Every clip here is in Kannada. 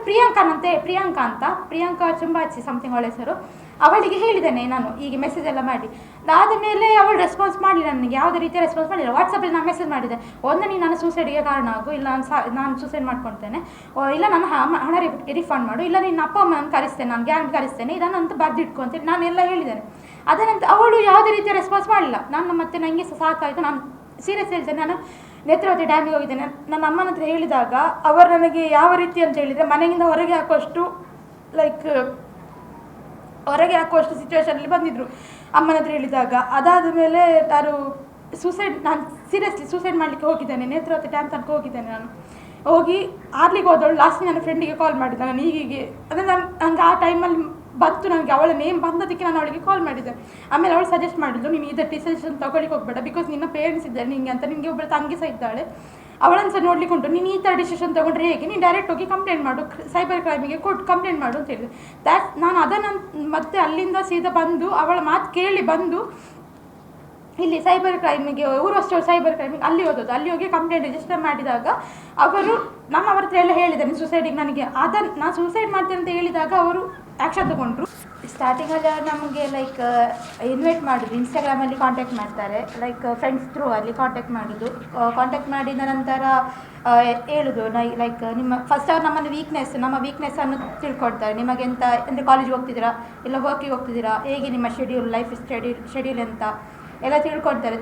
ಪ್ರಿಯಾಂಕಾ ಅಂತ ಪ್ರಿಯಾಂಕಾ ಚುಂಬಾಚಿ ಸಮಥಿಂಗ್ ಅವಳ ಹೆಸರು. ಅವಳಿಗೆ ಹೇಳಿದ್ದೇನೆ ನಾನು ಹೀಗೆ ಮೆಸೇಜ್ ಎಲ್ಲ ಮಾಡಿ. ಅದಾದ ಮೇಲೆ ಅವಳು ರೆಸ್ಪಾನ್ಸ್ ಮಾಡಲಿಲ್ಲ, ನನಗೆ ಯಾವುದೇ ರೀತಿಯ ರೆಸ್ಪಾನ್ಸ್ ಮಾಡಲಿಲ್ಲ. ವಾಟ್ಸಪ್ಪಲ್ಲಿ ನಾನು ಮೆಸೇಜ್ ಮಾಡಿದೆ, ಒಂದು ನೀನು ನಾನು ಸೂಸೈಡ್ಗೆ ಕಾರಣ ಆಗು, ಇಲ್ಲ ನಾನು ಸೂಸೈಡ್ ಮಾಡ್ಕೊಳ್ತೇನೆ, ಇಲ್ಲ ನಾನು ಹಣ ರಿಫಂಡ್ ಮಾಡು, ಇಲ್ಲ ನಿನ್ನ ಅಪ್ಪ ಅಮ್ಮನ ಕರೆಸ್ತೇನೆ, ನಾನು ಗ್ಯಾಂಗ್ ಕರೆಸ್ತೇನೆ, ಇದನ್ನಂತ ಬರೆದಿಟ್ಕೊ ಅಂತೇಳಿ ನಾನೆಲ್ಲ ಹೇಳಿದ್ದೇನೆ. ಅದನಂತರ ಅವಳು ಯಾವುದೇ ರೀತಿಯ ರೆಸ್ಪಾನ್ಸ್ ಮಾಡಲಿಲ್ಲ. ನಾನು ಮತ್ತೆ ನನಗೆ ಸಹ ಸಾಕಾಯಿತು. ನಾನು ಸೀರಿಯಸ್ ಹೇಳ್ತೇನೆ, ನಾನು ನೇತ್ರಾವತಿ ಡ್ಯಾಮಿಗೆ ಹೋಗಿದ್ದೇನೆ. ನನ್ನ ಅಮ್ಮನ ಹತ್ರ ಹೇಳಿದಾಗ ಅವರು ನನಗೆ ಯಾವ ರೀತಿ ಅಂತ ಹೇಳಿದರೆ, ಮನೆಯಿಂದ ಹೊರಗೆ ಹಾಕುವಷ್ಟು ಹೊರಗೆ ಹಾಕುವಷ್ಟು ಸಿಚುವೇಶನಲ್ಲಿ ಬಂದಿದ್ದರು ಅಮ್ಮನ ಹತ್ರ ಹೇಳಿದಾಗ. ಅದಾದ ಮೇಲೆ ನಾನು ಸೀರಿಯಸ್ಲಿ ಸೂಸೈಡ್ ಮಾಡಲಿಕ್ಕೆ ಹೋಗಿದ್ದೇನೆ. ನೇತ್ರಾವತಿ ಡ್ಯಾಮ್ ತನಕ ಹೋಗಿದ್ದೇನೆ. ನಾನು ಹೋಗಿ ಆರ್ಲಿಗೆ ಹೋದವಳು ಲಾಸ್ಟ್ ನನ್ನ ಫ್ರೆಂಡಿಗೆ ಕಾಲ್ ಮಾಡಿದ್ದೆ. ನಾನು ಹೀಗೆ ಅಂದರೆ ನನಗೆ ಆ ಟೈಮಲ್ಲಿ ಬಂತು, ನನಗೆ ಅವಳ ನೇಮ್ ಬಂದದಕ್ಕೆ ನಾನು ಅವಳಿಗೆ ಕಾಲ್ ಮಾಡಿದ್ದೆ. ಆಮೇಲೆ ಅವಳು ಸಜೆಸ್ಟ್ ಮಾಡಿದ್ಲು, ನೀನು ಇದರ ಡಿಸಿಷನ್ ತೊಗೊಳ್ಳಿಕ್ಕೆ ಹೋಗಬೇಡ, ಬಿಕಾಸ್ ನಿನ್ನ ಪೇರೆಂಟ್ಸ್ ಇದ್ದಾರೆ ನಿಮಗೆ ಅಂತ, ನಿನಗೆ ಒಬ್ಬಳು ತಂಗಿ ಸಹ ಇದ್ದಾಳೆ, ಅವಳನ್ನು ಸಹ ನೋಡ್ಲಿಕ್ಕೆ ಉಂಟು, ನೀನು ಈ ಥರ ಡಿಸಿಷನ್ ತೊಗೊಂಡ್ರೆ ಹೇಗೆ, ನೀನು ಡೈರೆಕ್ಟ್ ಹೋಗಿ ಕಂಪ್ಲೇಂಟ್ ಮಾಡು, ಸೈಬರ್ ಕ್ರೈಮಿಗೆ ಕೊಟ್ಟು ಕಂಪ್ಲೇಂಟ್ ಮಾಡು ಅಂತ ಹೇಳಿದೆ. ನಾನು ಅದನ್ನು ಮತ್ತೆ ಅಲ್ಲಿಂದ ಸೀದಾ ಬಂದು ಅವಳ ಮಾತು ಕೇಳಿ ಬಂದು ಇಲ್ಲಿ ಸೈಬರ್ ಕ್ರೈಮಿಗೆ ಊರಷ್ಟು ಸೈಬರ್ ಕ್ರೈಮಿಗೆ ಅಲ್ಲಿ ಹೋದದ್ದು. ಅಲ್ಲಿ ಹೋಗಿ ಕಂಪ್ಲೇಂಟ್ ರಿಜಿಸ್ಟರ್ ಮಾಡಿದಾಗ ನಾನು ಅವ್ರ ಹತ್ರ ಎಲ್ಲ ಹೇಳಿದ್ದೇನೆ ಸೂಸೈಡಿಗೆ ನನಗೆ ನಾನು ಸೂಸೈಡ್ ಮಾಡ್ತೇನೆ ಅಂತ ಹೇಳಿದಾಗ ಅವರು ಆ್ಯಕ್ಷನ್ ತಗೊಂಡ್ರು. ಸ್ಟಾರ್ಟಿಂಗಲ್ಲಿ ಅವ್ರು ನಮಗೆ ಇನ್ವೈಟ್ ಮಾಡೋದು, ಇನ್ಸ್ಟಾಗ್ರಾಮಲ್ಲಿ ಕಾಂಟ್ಯಾಕ್ಟ್ ಮಾಡ್ತಾರೆ, ಫ್ರೆಂಡ್ಸ್ ಥ್ರೂ ಅಲ್ಲಿ ಕಾಂಟ್ಯಾಕ್ಟ್ ಮಾಡಿದ ನಂತರ ಹೇಳೋದು ನಿಮ್ಮ ಫಸ್ಟ್ ಅವ್ರು ನಮ್ಮ ವೀಕ್ನೆಸ್ಸನ್ನು ತಿಳ್ಕೊಡ್ತಾರೆ. ನಿಮಗೆ ಎಂತ ಅಂದರೆ ಕಾಲೇಜಿಗೆ ಹೋಗ್ತಿದ್ದೀರಾ, ಇಲ್ಲ ವರ್ಕಿಗೆ ಹೋಗ್ತಿದ್ದೀರಾ, ಹೇಗೆ ನಿಮ್ಮ ಲೈಫ್ ಶೆಡ್ಯೂಲ್ ಅಂತ ಎಲ್ಲ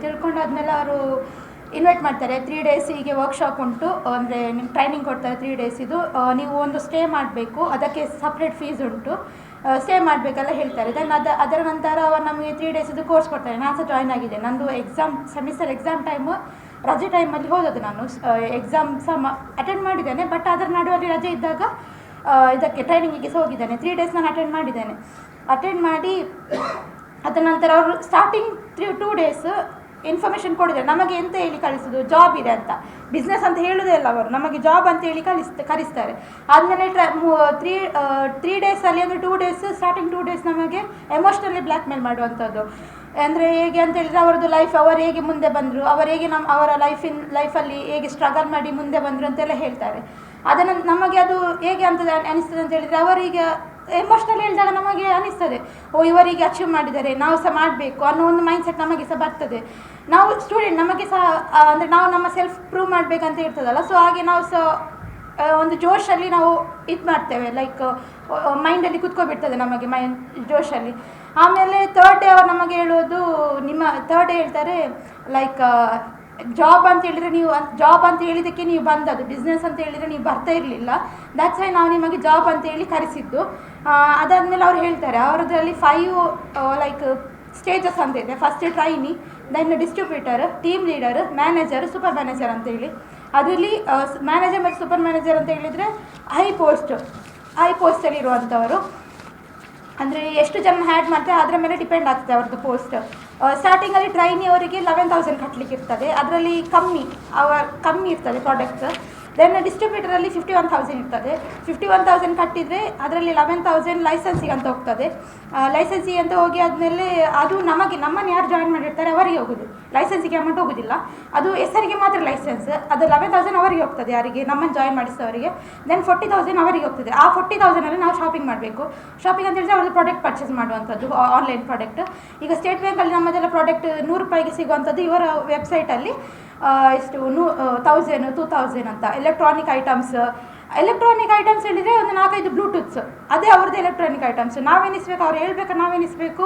ತಿಳ್ಕೊಂಡಾದ್ಮೇಲೆ ಅವರು ಇನ್ವೈಟ್ ಮಾಡ್ತಾರೆ. 3 days ಹೀಗೆ ವರ್ಕ್ಶಾಪ್ ಉಂಟು, ಅಂದರೆ ನಿಮ್ಮ ಟ್ರೈನಿಂಗ್ ಕೊಡ್ತಾರೆ 3 days ಇದು, ನೀವು ಒಂದು ಸ್ಟೇ ಮಾಡಬೇಕು, ಅದಕ್ಕೆ ಸಪ್ರೇಟ್ ಫೀಸ್ ಉಂಟು, ಸ್ಟೇ ಮಾಡಬೇಕೆಲ್ಲ ಹೇಳ್ತಾರೆ. ದೆನ್ ಅದರ ನಂತರ ಅವರು ನಮಗೆ 3 days ಇದು ಕೋರ್ಸ್ ಕೊಡ್ತಾರೆ. ನಾನು ಸಹ ಜಾಯ್ನ್ ಆಗಿದೆ. ನಂದು ಸೆಮಿಸ್ಟರ್ ಎಕ್ಸಾಮ್ ರಜೆ ಟೈಮಲ್ಲಿ ಹೋದದ್ದು. ನಾನು ಎಕ್ಸಾಮ್ ಸಹ ಅಟೆಂಡ್ ಮಾಡಿದ್ದೇನೆ, ಬಟ್ ಅದರ ನಡುವಲ್ಲಿ ರಜೆ ಇದ್ದಾಗ ಇದಕ್ಕೆ ಟ್ರೈನಿಂಗಿಗೆ ಸಹ ಹೋಗಿದ್ದೇನೆ. 3 days ನಾನು ಅಟೆಂಡ್ ಮಾಡಿ ಅದರ ನಂತರ ಅವರು ಸ್ಟಾರ್ಟಿಂಗ್ 2 days ಇನ್ಫಾರ್ಮೇಷನ್ ಕೊಡಿದ್ದಾರೆ. ನಮಗೆ ಎಂತ ಹೇಳಿ ಕಳಿಸೋದು, ಜಾಬ್ ಇದೆ ಅಂತ, ಬಿಸ್ನೆಸ್ ಅಂತ ಹೇಳೋದೇ ಇಲ್ಲ ಅವರು, ನಮಗೆ ಜಾಬ್ ಅಂತ ಹೇಳಿ ಕರೆಸ್ತಾರೆ. ಆದಮೇಲೆ 3 daysಲ್ಲಿ ಅಂದರೆ 2 days ಸ್ಟಾರ್ಟಿಂಗ್ 2 days ನಮಗೆ ಎಮೋಷ್ನಲಿ ಬ್ಲ್ಯಾಕ್ ಮೇಲ್ ಮಾಡುವಂಥದ್ದು. ಅಂದರೆ ಹೇಗೆ ಅಂತ ಹೇಳಿದರೆ ಅವರದ್ದು ಲೈಫ್, ಅವರು ಹೇಗೆ ಮುಂದೆ ಬಂದರು, ಅವರು ಹೇಗೆ ಅವರ ಲೈಫಲ್ಲಿ ಹೇಗೆ ಸ್ಟ್ರಗಲ್ ಮಾಡಿ ಮುಂದೆ ಬಂದರು ಅಂತೆಲ್ಲ ಹೇಳ್ತಾರೆ. ಅದನ್ನು ನಮಗೆ ಅದು ಹೇಗೆ ಅಂತ ಅನಿಸ್ತದೆ ಅಂತ ಹೇಳಿದರೆ, ಅವರಿಗೆ ಎಮೋಷ್ನಲ್ ಹೇಳಿದಾಗ ನಮಗೆ ಅನಿಸ್ತದೆ, ಇವರಿಗೆ ಅಚೀವ್ ಮಾಡಿದ್ದಾರೆ, ನಾವು ಸಹ ಮಾಡಬೇಕು ಅನ್ನೋ ಒಂದು ಮೈಂಡ್ಸೆಟ್ ನಮಗೆ ಸಹ ಬರ್ತದೆ. ನಾವು ಸ್ಟೂಡೆಂಟ್, ನಮಗೆ ಸಹ ಅಂದರೆ ನಾವು ನಮ್ಮ ಸೆಲ್ಫ್ ಪ್ರೂವ್ ಮಾಡಬೇಕಂತ ಇರ್ತದಲ್ಲ, ಸೊ ಹಾಗೆ ನಾವು ಸಹ ಒಂದು ಜೋಶಲ್ಲಿ ನಾವು ಇದು ಮಾಡ್ತೇವೆ, ಮೈಂಡಲ್ಲಿ ಕುತ್ಕೊಬಿಡ್ತದೆ ನಮಗೆ ಜೋಶಲ್ಲಿ. ಆಮೇಲೆ 3rd day ಅವರು ನಮಗೆ ಹೇಳೋದು, ನಿಮ್ಮ 3rd day ಹೇಳ್ತಾರೆ ಜಾಬ್ ಅಂತ ಹೇಳಿದ್ದಕ್ಕೆ ನೀವು ಬಂದದ್ದು, ಬಿಸ್ನೆಸ್ ಅಂತ ಹೇಳಿದರೆ ನೀವು ಬರ್ತಾ ಇರಲಿಲ್ಲ, ದಟ್ಸ್ ವೈ ನಾವು ನಿಮಗೆ ಜಾಬ್ ಅಂತ ಹೇಳಿ ಕರೆಸಿದ್ದು. ಅದಾದಮೇಲೆ ಅವ್ರು ಹೇಳ್ತಾರೆ, ಅವರದ್ರಲ್ಲಿ 5 ಸ್ಟೇಜಸ್ ಅಂತ ಇದೆ. First trainee, then distributor, team leader, manager, super manager ಅಂತ ಹೇಳಿ. ಅದರಲ್ಲಿ ಮ್ಯಾನೇಜರ್ ಮತ್ತು ಸೂಪರ್ ಮ್ಯಾನೇಜರ್ ಅಂತ ಹೇಳಿದರೆ ಹೈ ಪೋಸ್ಟಲ್ಲಿ ಇರುವಂಥವರು, ಅಂದರೆ ಎಷ್ಟು ಜನ ಹ್ಯಾಡ್ ಮಾಡ್ತಾರೆ ಅದರ ಮೇಲೆ ಡಿಪೆಂಡ್ ಆಗ್ತದೆ ಅವ್ರದ್ದು ಪೋಸ್ಟ್. ಸ್ಟಾರ್ಟಿಂಗಲ್ಲಿ ಟ್ರೈನಿ ಅವರಿಗೆ 11,000 ಕಟ್ಟಲಿಕ್ಕೆ ಇರ್ತದೆ, ಅದರಲ್ಲಿ ಕಮ್ಮಿ ಇರ್ತದೆ ಪ್ರಾಡಕ್ಟ್ಸ್. ದೆನ್ ಡಿಸ್ಟ್ರಿಬ್ಯೂಟರಲ್ಲಿ 51,000 ಇರ್ತದೆ. 51,000 ಕಟ್ಟಿದರೆ ಅದರಲ್ಲಿ 11,000 ಲೈಸೆನ್ಸಿಗೆ ಅಂತ ಹೋಗ್ತದೆ. ಲೈಸೆನ್ಸಿಗೆ ಅಂತ ಹೋಗಿ ಆದಮೇಲೆ ಅದು ನಮ್ಮನ್ನು ಯಾರು ಜಾಯಿನ್ ಮಾಡಿರ್ತಾರೆ ಅವರಿಗೆ ಹೋಗೋದು, ಲೈಸೆನ್ಸಿಗೆ ಅಮೌಂಟ್ ಹೋಗೋದಿಲ್ಲ, ಅದು ಹೆಸರಿಗೆ ಮಾತ್ರ ಲೈಸೆನ್ಸ್. ಅದು 11,000 ಅವರಿಗೆ ಹೋಗ್ತದೆ, ಯಾರಿಗೆ ನಮ್ಮನ್ನು ಜಾಯಿನ್ ಮಾಡಿಸೋರಿಗೆ. ದೆನ್ 40,000 ಅವರಿಗೆ ಹೋಗ್ತದೆ. ಆ 40,000ಅಲ್ಲಿ ನಾವು ಶಾಪಿಂಗ್ ಮಾಡಬೇಕು. ಶಾಪಿಂಗ್ ಅಂತ ಹೇಳಿದ್ರೆ ಅವ್ರದ್ದು ಪ್ರಾಡಕ್ಟ್ ಪರ್ಚೇಸ್ ಮಾಡುವಂಥದ್ದು, ಆನ್ಲೈನ್ ಪ್ರಾಡಕ್ಟ್. ಈಗ ಸ್ಟೇಟ್ ಬ್ಯಾಂಕಲ್ಲಿ ನಮ್ಮದೆಲ್ಲ ಪ್ರಾಡಕ್ಟ್ 100 ರೂಪಾಯಿಗೆ ಸಿಗುವಂಥದ್ದು ಇವರ ವೆಬ್ಸೈಟಲ್ಲಿ ಎಷ್ಟು 1,000 2,000 ಅಂತ. ಎಲೆಕ್ಟ್ರಾನಿಕ್ ಐಟಮ್ಸ್ ಹೇಳಿದರೆ ಒಂದು 4-5 ಬ್ಲೂಟೂತ್ಸ್, ಅದೇ ಅವ್ರದ್ದು ಎಲೆಕ್ಟ್ರಾನಿಕ್ ಐಟಮ್ಸ್. ನಾವೇನಿಸ್ಬೇಕು, ಅವ್ರು ಹೇಳ್ಬೇಕು ನಾವೇನಿಸ್ಬೇಕು,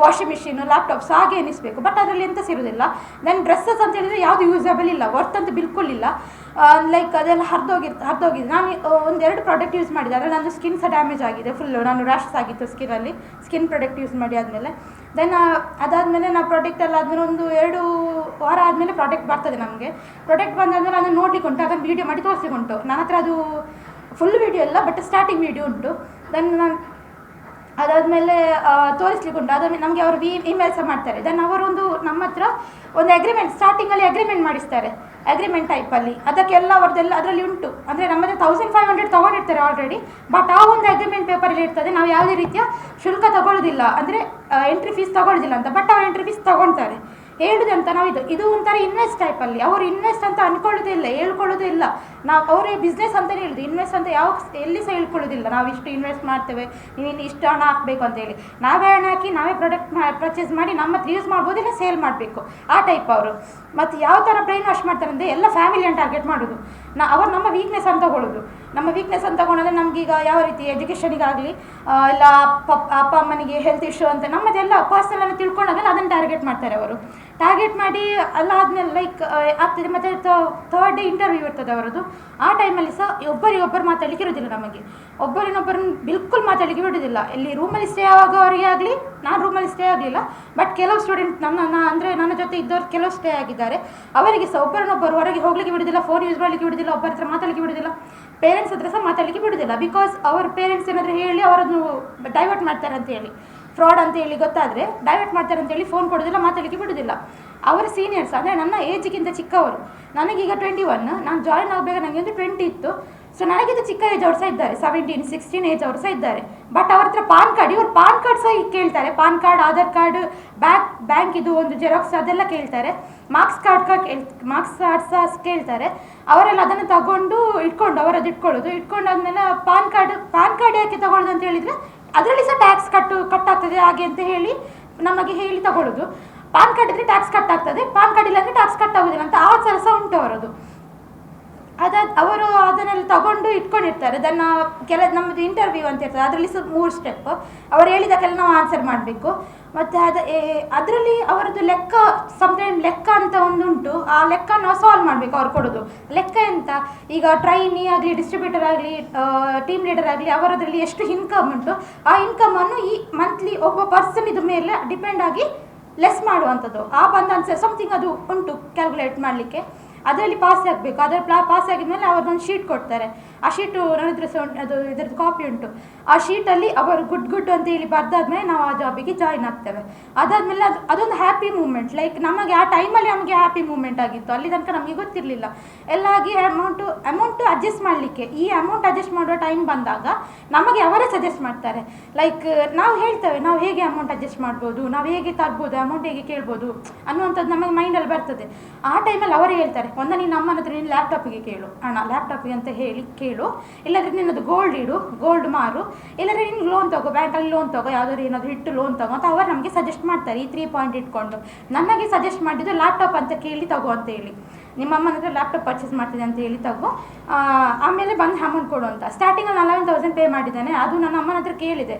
ವಾಷಿಂಗ್ ಮಿಷಿನ್, ಲ್ಯಾಪ್ಟಾಪ್ಸ್ ಹಾಗೆ ಎನಿಸ್ಬೇಕು, ಬಟ್ ಅದರಲ್ಲಿ ಎಂತ ಸಿರೋದಿಲ್ಲ. ದೆನ್ ಡ್ರೆಸ್ಸಸ್ ಅಂತ ಹೇಳಿದರೆ ಯಾವುದು ಯೂಸಬಲ್ ಇಲ್ಲ, ವರ್ತ್ ಅಂತ ಬಿಲ್ಕುಲ್ ಇಲ್ಲ. ಅದೆಲ್ಲ ಹರಿದೋಗಿದೆ. ನಾನು 1-2 ಪ್ರಾಡಕ್ಟ್ ಯೂಸ್ ಮಾಡಿದೆ, ಅದರಲ್ಲಿ ನನ್ನ ಸ್ಕಿನ್ ಸಹ ಡ್ಯಾಮೇಜ್ ಆಗಿದೆ ಫುಲ್ಲು, ನಾನು ರ್ಯಾಷಸ್ ಆಗಿತ್ತು ಸ್ಕಿನ್ ಪ್ರಾಡಕ್ಟ್ ಯೂಸ್ ಮಾಡಿ ಆದಮೇಲೆ. ದೆನ್ ಅದಾದಮೇಲೆ ನಾವು ಪ್ರಾಡಕ್ಟ್ ಎಲ್ಲ ಆದಮೇಲೆ 1-2 ವಾರ ಆದಮೇಲೆ ಪ್ರಾಡಕ್ಟ್ ಬರ್ತದೆ ನಮಗೆ. ಪ್ರಾಡಕ್ಟ್ ಬಂದಾದಮೇಲೆ ಅದನ್ನು ನೋಡಲಿಕ್ಕೆ ಉಂಟು, ಅದನ್ನು ವೀಡಿಯೋ ಮಾಡಿ ತೋರಿಸ್ಲಿಕ್ಕೆ ಉಂಟು. ನನ್ನ ಹತ್ರ ಅದು ಫುಲ್ ವೀಡಿಯೋ ಇಲ್ಲ, ಬಟ್ ಸ್ಟಾರ್ಟಿಂಗ್ ವೀಡಿಯೋ ಉಂಟು. ದೆನ್ ನಾನು ಅದಾದಮೇಲೆ ತೋರಿಸ್ಲಿಕ್ಕೆ ಉಂಟು. ಅದಾದಮೇಲೆ ನಮಗೆ ಅವರು ಇಮೇಲ್ ಸಹ ಮಾಡ್ತಾರೆ. ದೆನ್ ಅವರೊಂದು ನಮ್ಮ ಹತ್ರ ಒಂದು ಅಗ್ರಿಮೆಂಟ್, ಸ್ಟಾರ್ಟಿಂಗಲ್ಲಿ ಅಗ್ರಿಮೆಂಟ್ ಮಾಡಿಸ್ತಾರೆ, ಅಗ್ರಿಮೆಂಟ್ ಟೈಪಲ್ಲಿ. ಅದಕ್ಕೆಲ್ಲ ಅವ್ರದ್ದೆಲ್ಲ ಅದರಲ್ಲಿ ಉಂಟು. ಅಂದರೆ ನಮ್ಮದೇ 1,500 ತೊಗೊಂಡಿರ್ತಾರೆ ಆಲ್ರೆಡಿ, ಬಟ್ ಆ ಒಂದು ಅಗ್ರಿಮೆಂಟ್ ಪೇಪರಲ್ಲಿ ಇರ್ತದೆ ನಾವು ಯಾವುದೇ ರೀತಿಯ ಶುಲ್ಕ ತಗೊಳ್ಳೋದಿಲ್ಲ, ಅಂದರೆ ಎಂಟ್ರಿ ಫೀಸ್ ತಗೊಳ್ಳೋದಿಲ್ಲ ಅಂತ. ಬಟ್ ಅವ್ರು ಎಂಟ್ರಿ ಫೀಸ್ ತೊಗೊಳ್ತಾರೆ. ಹೇಳುದಂತ ನಾವು ಇದು ಒಂಥರ ಇನ್ವೆಸ್ಟ್ ಟೈಪಲ್ಲಿ. ಅವರು ಇನ್ವೆಸ್ಟ್ ಅಂತ ಅಂದ್ಕೊಳ್ಳೋದೇ ಇಲ್ಲ, ಹೇಳ್ಕೊಳ್ಳೋದೇ ಇಲ್ಲ. ನಾವು ಅವರೇ ಬಿಸ್ನೆಸ್ ಅಂತಲೇ ಹೇಳಿದ್ರು, ಇನ್ವೆಸ್ಟ್ ಅಂತ ಯಾವ ಎಲ್ಲಿ ಸಹ ಹೇಳ್ಕೊಳ್ಳೋದಿಲ್ಲ, ನಾವು ಇಷ್ಟು ಇನ್ವೆಸ್ಟ್ ಮಾಡ್ತೇವೆ, ನೀನು ಇಷ್ಟು ಹಣ ಹಾಕಬೇಕು ಅಂತೇಳಿ. ನಾವೇ ಹಣ ಹಾಕಿ ನಾವೇ ಪ್ರಾಡಕ್ಟ್ ಪರ್ಚೇಸ್ ಮಾಡಿ ನಮ್ಮ ಹತ್ರ ಯೂಸ್ ಮಾಡ್ಬೋದು, ಇಲ್ಲ ಸೇಲ್ ಮಾಡಬೇಕು, ಆ ಟೈಪ್ ಅವರು. ಮತ್ತು ಯಾವ ಥರ ಬ್ರೈನ್ ವಾಶ್ ಮಾಡ್ತಾರೆ ಅಂದರೆ ಎಲ್ಲ ಫ್ಯಾಮಿಲಿಯನ್ನು ಟಾರ್ಗೆಟ್ ಮಾಡೋದು. ಅವರು ನಮ್ಮ ವೀಕ್ನೆಸ್ ಅಂತ ತಗೊಳ್ಳೋದು. ನಮ್ಮ ವೀಕ್ನೆಸ್ ಅಂತ ತಗೊಂಡ್ರೆ ನಮಗೀಗ ಯಾವ ರೀತಿ ಎಜುಕೇಷನಿಗಾಗಲಿ ಇಲ್ಲ ಅಪ್ಪ ಅಮ್ಮನಿಗೆ ಹೆಲ್ತ್ ಇಶ್ಯೂ ಅಂತ ನಮ್ಮದೆಲ್ಲ ಪರ್ಸನಲ್ ತಿಳ್ಕೊಂಡಾಗೆಲ್ಲ ಅದನ್ನು ಟಾರ್ಗೆಟ್ ಮಾಡ್ತಾರೆ ಅವರು. ಟಾರ್ಗೆಟ್ ಮಾಡಿ ಎಲ್ಲ ಆದಮೇಲೆ ಲೈಕ್ ಆಗ್ತದೆ. ಮತ್ತು ಥರ್ಡ್ ಡೇ ಇಂಟರ್ವ್ಯೂ ಇರ್ತದೆ ಅವರದ್ದು. ಆ ಟೈಮಲ್ಲಿ ಸಹ ಒಬ್ಬರಿಗೊಬ್ಬರು ಮಾತಾಡಲಿಕ್ಕೆ ಇರೋದಿಲ್ಲ ನಮಗೆ, ಒಬ್ಬರಿನೊಬ್ಬರನ್ನು ಬಿಲ್ಕುಲ್ ಮಾತಾಡಲಿಕ್ಕೆ ಬಿಡೋದಿಲ್ಲ. ಇಲ್ಲಿ ರೂಮಲ್ಲಿ ಸ್ಟೇ ಆಗೋವರಿಗೆ ಆಗಲಿ, ನಾನು ರೂಮಲ್ಲಿ ಸ್ಟೇ ಆಗಲಿಲ್ಲ, ಬಟ್ ಕೆಲವು ಸ್ಟೂಡೆಂಟ್ ನನ್ನ ಜೊತೆ ಇದ್ದವ್ರು ಕೆಲವು ಸ್ಟೇ ಆಗಿದ್ದಾರೆ. ಅವರಿಗೆ ಸಹ ಒಬ್ಬರನ್ನೊಬ್ಬರು ಹೊರಗೆ ಹೋಗಲಿಕ್ಕೆ ಬಿಡೋದಿಲ್ಲ, ಫೋನ್ ಯೂಸ್ ಮಾಡಲಿಕ್ಕೆ ಬಿಡೋದಿಲ್ಲ, ಒಬ್ಬರ ಹತ್ರ ಮಾತಾಡಲಿಕ್ಕೆ ಬಿಡೋದಿಲ್ಲ, ಪೇರೆಂಟ್ಸ್ ಹತ್ರ ಸಹ ಮಾತಾಡಲಿಕ್ಕೆ ಬಿಡೋದಿಲ್ಲ. ಬಿಕಾಸ್ ಅವ್ರ ಪೇರೆಂಟ್ಸ್ ಏನಾದರೂ ಹೇಳಿ ಅವರನ್ನು ಡೈವರ್ಟ್ ಮಾಡ್ತಾರೆ ಅಂತೇಳಿ, ಫ್ರಾಡ್ ಅಂತ ಹೇಳಿ ಗೊತ್ತಾದರೆ ಡೈವರ್ಟ್ ಮಾಡ್ತಾರೆ ಅಂತೇಳಿ ಫೋನ್ ಕೊಡೋದಿಲ್ಲ, ಮಾತಾಡಲಿಕ್ಕೆ ಬಿಡೋದಿಲ್ಲ. ಅವರ ಸೀನಿಯರ್ಸ್ ಅಂದರೆ ನನ್ನ ಏಜ್ಗಿಂತ ಚಿಕ್ಕವರು. ನನಗೀಗ 21, ನಾನು ಜಾಯ್ನ್ ಆಗಬೇಕು ನನಗೆ ಒಂದು 20 ಇತ್ತು. ಸೊ ನನಗಿಂತ ಚಿಕ್ಕ ಏಜ್ ಅವ್ರು ಸಹ ಇದ್ದಾರೆ, 17, 16 ಏಜ್ ಅವರು ಸಹ ಇದ್ದಾರೆ. ಬಟ್ ಅವ್ರ ಹತ್ರ ಪಾನ್ ಕಾರ್ಡ್, ಇವರು ಪಾನ್ ಕಾರ್ಡ್ ಸಹ ಕೇಳ್ತಾರೆ, PAN card, Aadhaar card, bank ಇದು ಒಂದು ಜೆರಾಕ್ಸ್ ಅದೆಲ್ಲ ಕೇಳ್ತಾರೆ, ಮಾರ್ಕ್ಸ್ ಕಾರ್ಡ್ ಸಹ ಕೇಳ್ತಾರೆ. ಅವರೆಲ್ಲ ಅದನ್ನು ತಗೊಂಡು ಇಟ್ಕೊಂಡು ಅವರದ್ದು ಇಟ್ಕೊಂಡಾದ್ಮೇಲೆ ಪಾನ್ ಕಾರ್ಡ್ ಯಾಕೆ ತಗೊಳ್ಳೋದು ಅಂತ ಹೇಳಿದರೆ ಅದರಲ್ಲಿ ಸಹ ಟ್ಯಾಕ್ಸ್ ಕಟ್ಟಾಗ್ತದೆ ಹಾಗೆ ಅಂತ ಹೇಳಿ ನಮಗೆ ಹೇಳಿ ತಗೊಳ್ಳೋದು. ಪಾನ್ ಕಾರ್ಡ್ ಇದ್ದರೆ ಟ್ಯಾಕ್ಸ್ ಕಟ್ ಆಗ್ತದೆ, ಪಾನ್ ಕಾರ್ಡ್ ಇಲ್ಲ ಅಂದರೆ ಟ್ಯಾಕ್ಸ್ ಕಟ್ ಆಗೋದಿಲ್ಲ ಅಂತ ಆ ಥರ ಸಹ ಉಂಟು ಅವರದು. ಅವರು ಅದನ್ನೆಲ್ಲ ತಗೊಂಡು ಇಟ್ಕೊಂಡಿರ್ತಾರೆ. ಅದನ್ನು ನಮ್ಮದು ಇಂಟರ್ವ್ಯೂ ಅಂತ ಇರ್ತದೆ, ಅದರಲ್ಲಿ ಸಹ 3 ಸ್ಟೆಪ್. ಅವರು ಹೇಳಿದಕ್ಕೆಲ್ಲ ನಾವು ಆನ್ಸರ್ ಮಾಡಬೇಕು. ಮತ್ತು ಅದರಲ್ಲಿ ಅವರದ್ದು ಲೆಕ್ಕ ಅಂತ ಒಂದುಂಟು, ಆ ಲೆಕ್ಕ ನಾವು ಸಾಲ್ವ್ ಮಾಡಬೇಕು. ಅವ್ರು ಕೊಡೋದು ಲೆಕ್ಕ ಎಂತ, ಈಗ ಟ್ರೈನಿ ಆಗಲಿ, ಡಿಸ್ಟ್ರಿಬ್ಯೂಟರ್ ಆಗಲಿ, ಟೀಮ್ ಲೀಡರ್ ಆಗಲಿ, ಅವರದ್ರಲ್ಲಿ ಎಷ್ಟು ಇನ್ಕಮ್ ಉಂಟು, ಆ ಇನ್ಕಮನ್ನು ಈ ಮಂತ್ಲಿ ಒಬ್ಬ ಪರ್ಸನ್ ಇದ ಮೇಲೆ ಡಿಪೆಂಡ್ ಆಗಿ ಲೆಸ್ ಮಾಡುವಂಥದ್ದು. ಆ ಬಂದ ಆನ್ಸರ್ ಸಮಥಿಂಗ್ ಅದು ಉಂಟು ಕ್ಯಾಲ್ಕುಲೇಟ್ ಮಾಡಲಿಕ್ಕೆ. ಅದರಲ್ಲಿ ಪಾಸ್ ಆಗಬೇಕು. ಅದರಲ್ಲಿ ಪಾಸ್ ಆಗಿದ್ಮೇಲೆ ಅವ್ರದ್ದೊಂದು ಶೀಟ್ ಕೊಡ್ತಾರೆ. ಆ ಶೀಟು ನನ್ನ ಹತ್ರ ಸಹ ಅದು ಇದರದ್ದು ಕಾಪಿ ಉಂಟು. ಆ ಶೀಟಲ್ಲಿ ಅವರು ಗುಡ್ ಅಂತ ಹೇಳಿ ಬರ್ದಾದ್ಮೇಲೆ ನಾವು ಆ ಜಾಬಿಗೆ ಜಾಯಿನ್ ಆಗ್ತೇವೆ. ಅದಾದಮೇಲೆ ಅದೊಂದು ಹ್ಯಾಪಿ ಮೂಮೆಂಟ್. ಲೈಕ್ ನಮಗೆ ಆ ಟೈಮಲ್ಲಿ ನಮಗೆ ಹ್ಯಾಪಿ ಮೂಮೆಂಟ್ ಆಗಿತ್ತು. ಅಲ್ಲಿ ತನಕ ನಮಗೆ ಗೊತ್ತಿರಲಿಲ್ಲ. ಎಲ್ಲ ಆಗಿ ಅಮೌಂಟು ಅಡ್ಜಸ್ಟ್ ಮಾಡಲಿಕ್ಕೆ, ಈ ಅಮೌಂಟ್ ಅಡ್ಜಸ್ಟ್ ಮಾಡುವ ಟೈಮ್ ಬಂದಾಗ ನಮಗೆ ಅವರೇ ಸಜೆಸ್ಟ್ ಮಾಡ್ತಾರೆ. ಲೈಕ್ ನಾವು ಹೇಳ್ತೇವೆ, ನಾವು ಹೇಗೆ ಅಮೌಂಟ್ ಅಡ್ಜಸ್ಟ್ ಮಾಡ್ಬೋದು, ನಾವು ಹೇಗೆ ತರ್ಬೋದು, ಅಮೌಂಟ್ ಹೇಗೆ ಕೇಳ್ಬೋದು ಅನ್ನುವಂಥದ್ದು ನಮಗೆ ಮೈಂಡಲ್ಲಿ ಬರ್ತದೆ. ಆ ಟೈಮಲ್ಲಿ ಅವರೇ ಹೇಳ್ತಾರೆ, ಒಂದು ನೀನು ಅಮ್ಮನ ಹತ್ರ ನೀನು ಲ್ಯಾಪ್ಟಾಪಿಗೆ ಕೇಳು, ಹಣ ಲ್ಯಾಪ್ಟಾಪಿಗೆ ಅಂತ ಹೇಳಿ ಕೇಳು, ಇಲ್ಲಾಂದರೆ ನಿನ್ನದು ಗೋಲ್ಡ್ ಇಡು, ಗೋಲ್ಡ್ ಮಾರು, ಇಲ್ಲಾಂದರೆ ನೀನು ಲೋನ್ ತಗೋ, ಬ್ಯಾಂಕಲ್ಲಿ ಲೋನ್ ತಗೋ, ಯಾವುದಾದ್ರು ಏನಾದರೂ ಇಟ್ಟು ಲೋನ್ ತಗೋ ಅಂತ ಅವರು ನಮಗೆ ಸಜೆಸ್ಟ್ ಮಾಡ್ತಾರೆ. ಈ 3 ಪಾಯಿಂಟ್ ಇಟ್ಕೊಂಡು ನನಗೆ ಸಜೆಸ್ಟ್ ಮಾಡಿದ್ದು ಲ್ಯಾಪ್ಟಾಪ್ ಅಂತ ಕೇಳಿ ತಗೋ ಅಂತ ಹೇಳಿ, ನಿಮ್ಮ ಅಮ್ಮನ ಹತ್ರ ಲ್ಯಾಪ್ಟಾಪ್ ಪರ್ಚೇಸ್ ಮಾಡ್ತಿದ್ದೆ ಅಂತ ಹೇಳಿ ತಗೋ, ಆಮೇಲೆ ಬಂದು ಅಮೌಂಟ್ ಕೊಡು ಅಂತ. ಸ್ಟಾರ್ಟಿಂಗಲ್ಲಿ 11,000 ಪೇ ಮಾಡಿದ್ದೇನೆ. ಅದು ನನ್ನ ಅಮ್ಮನ ಹತ್ರ ಕೇಳಿದೆ,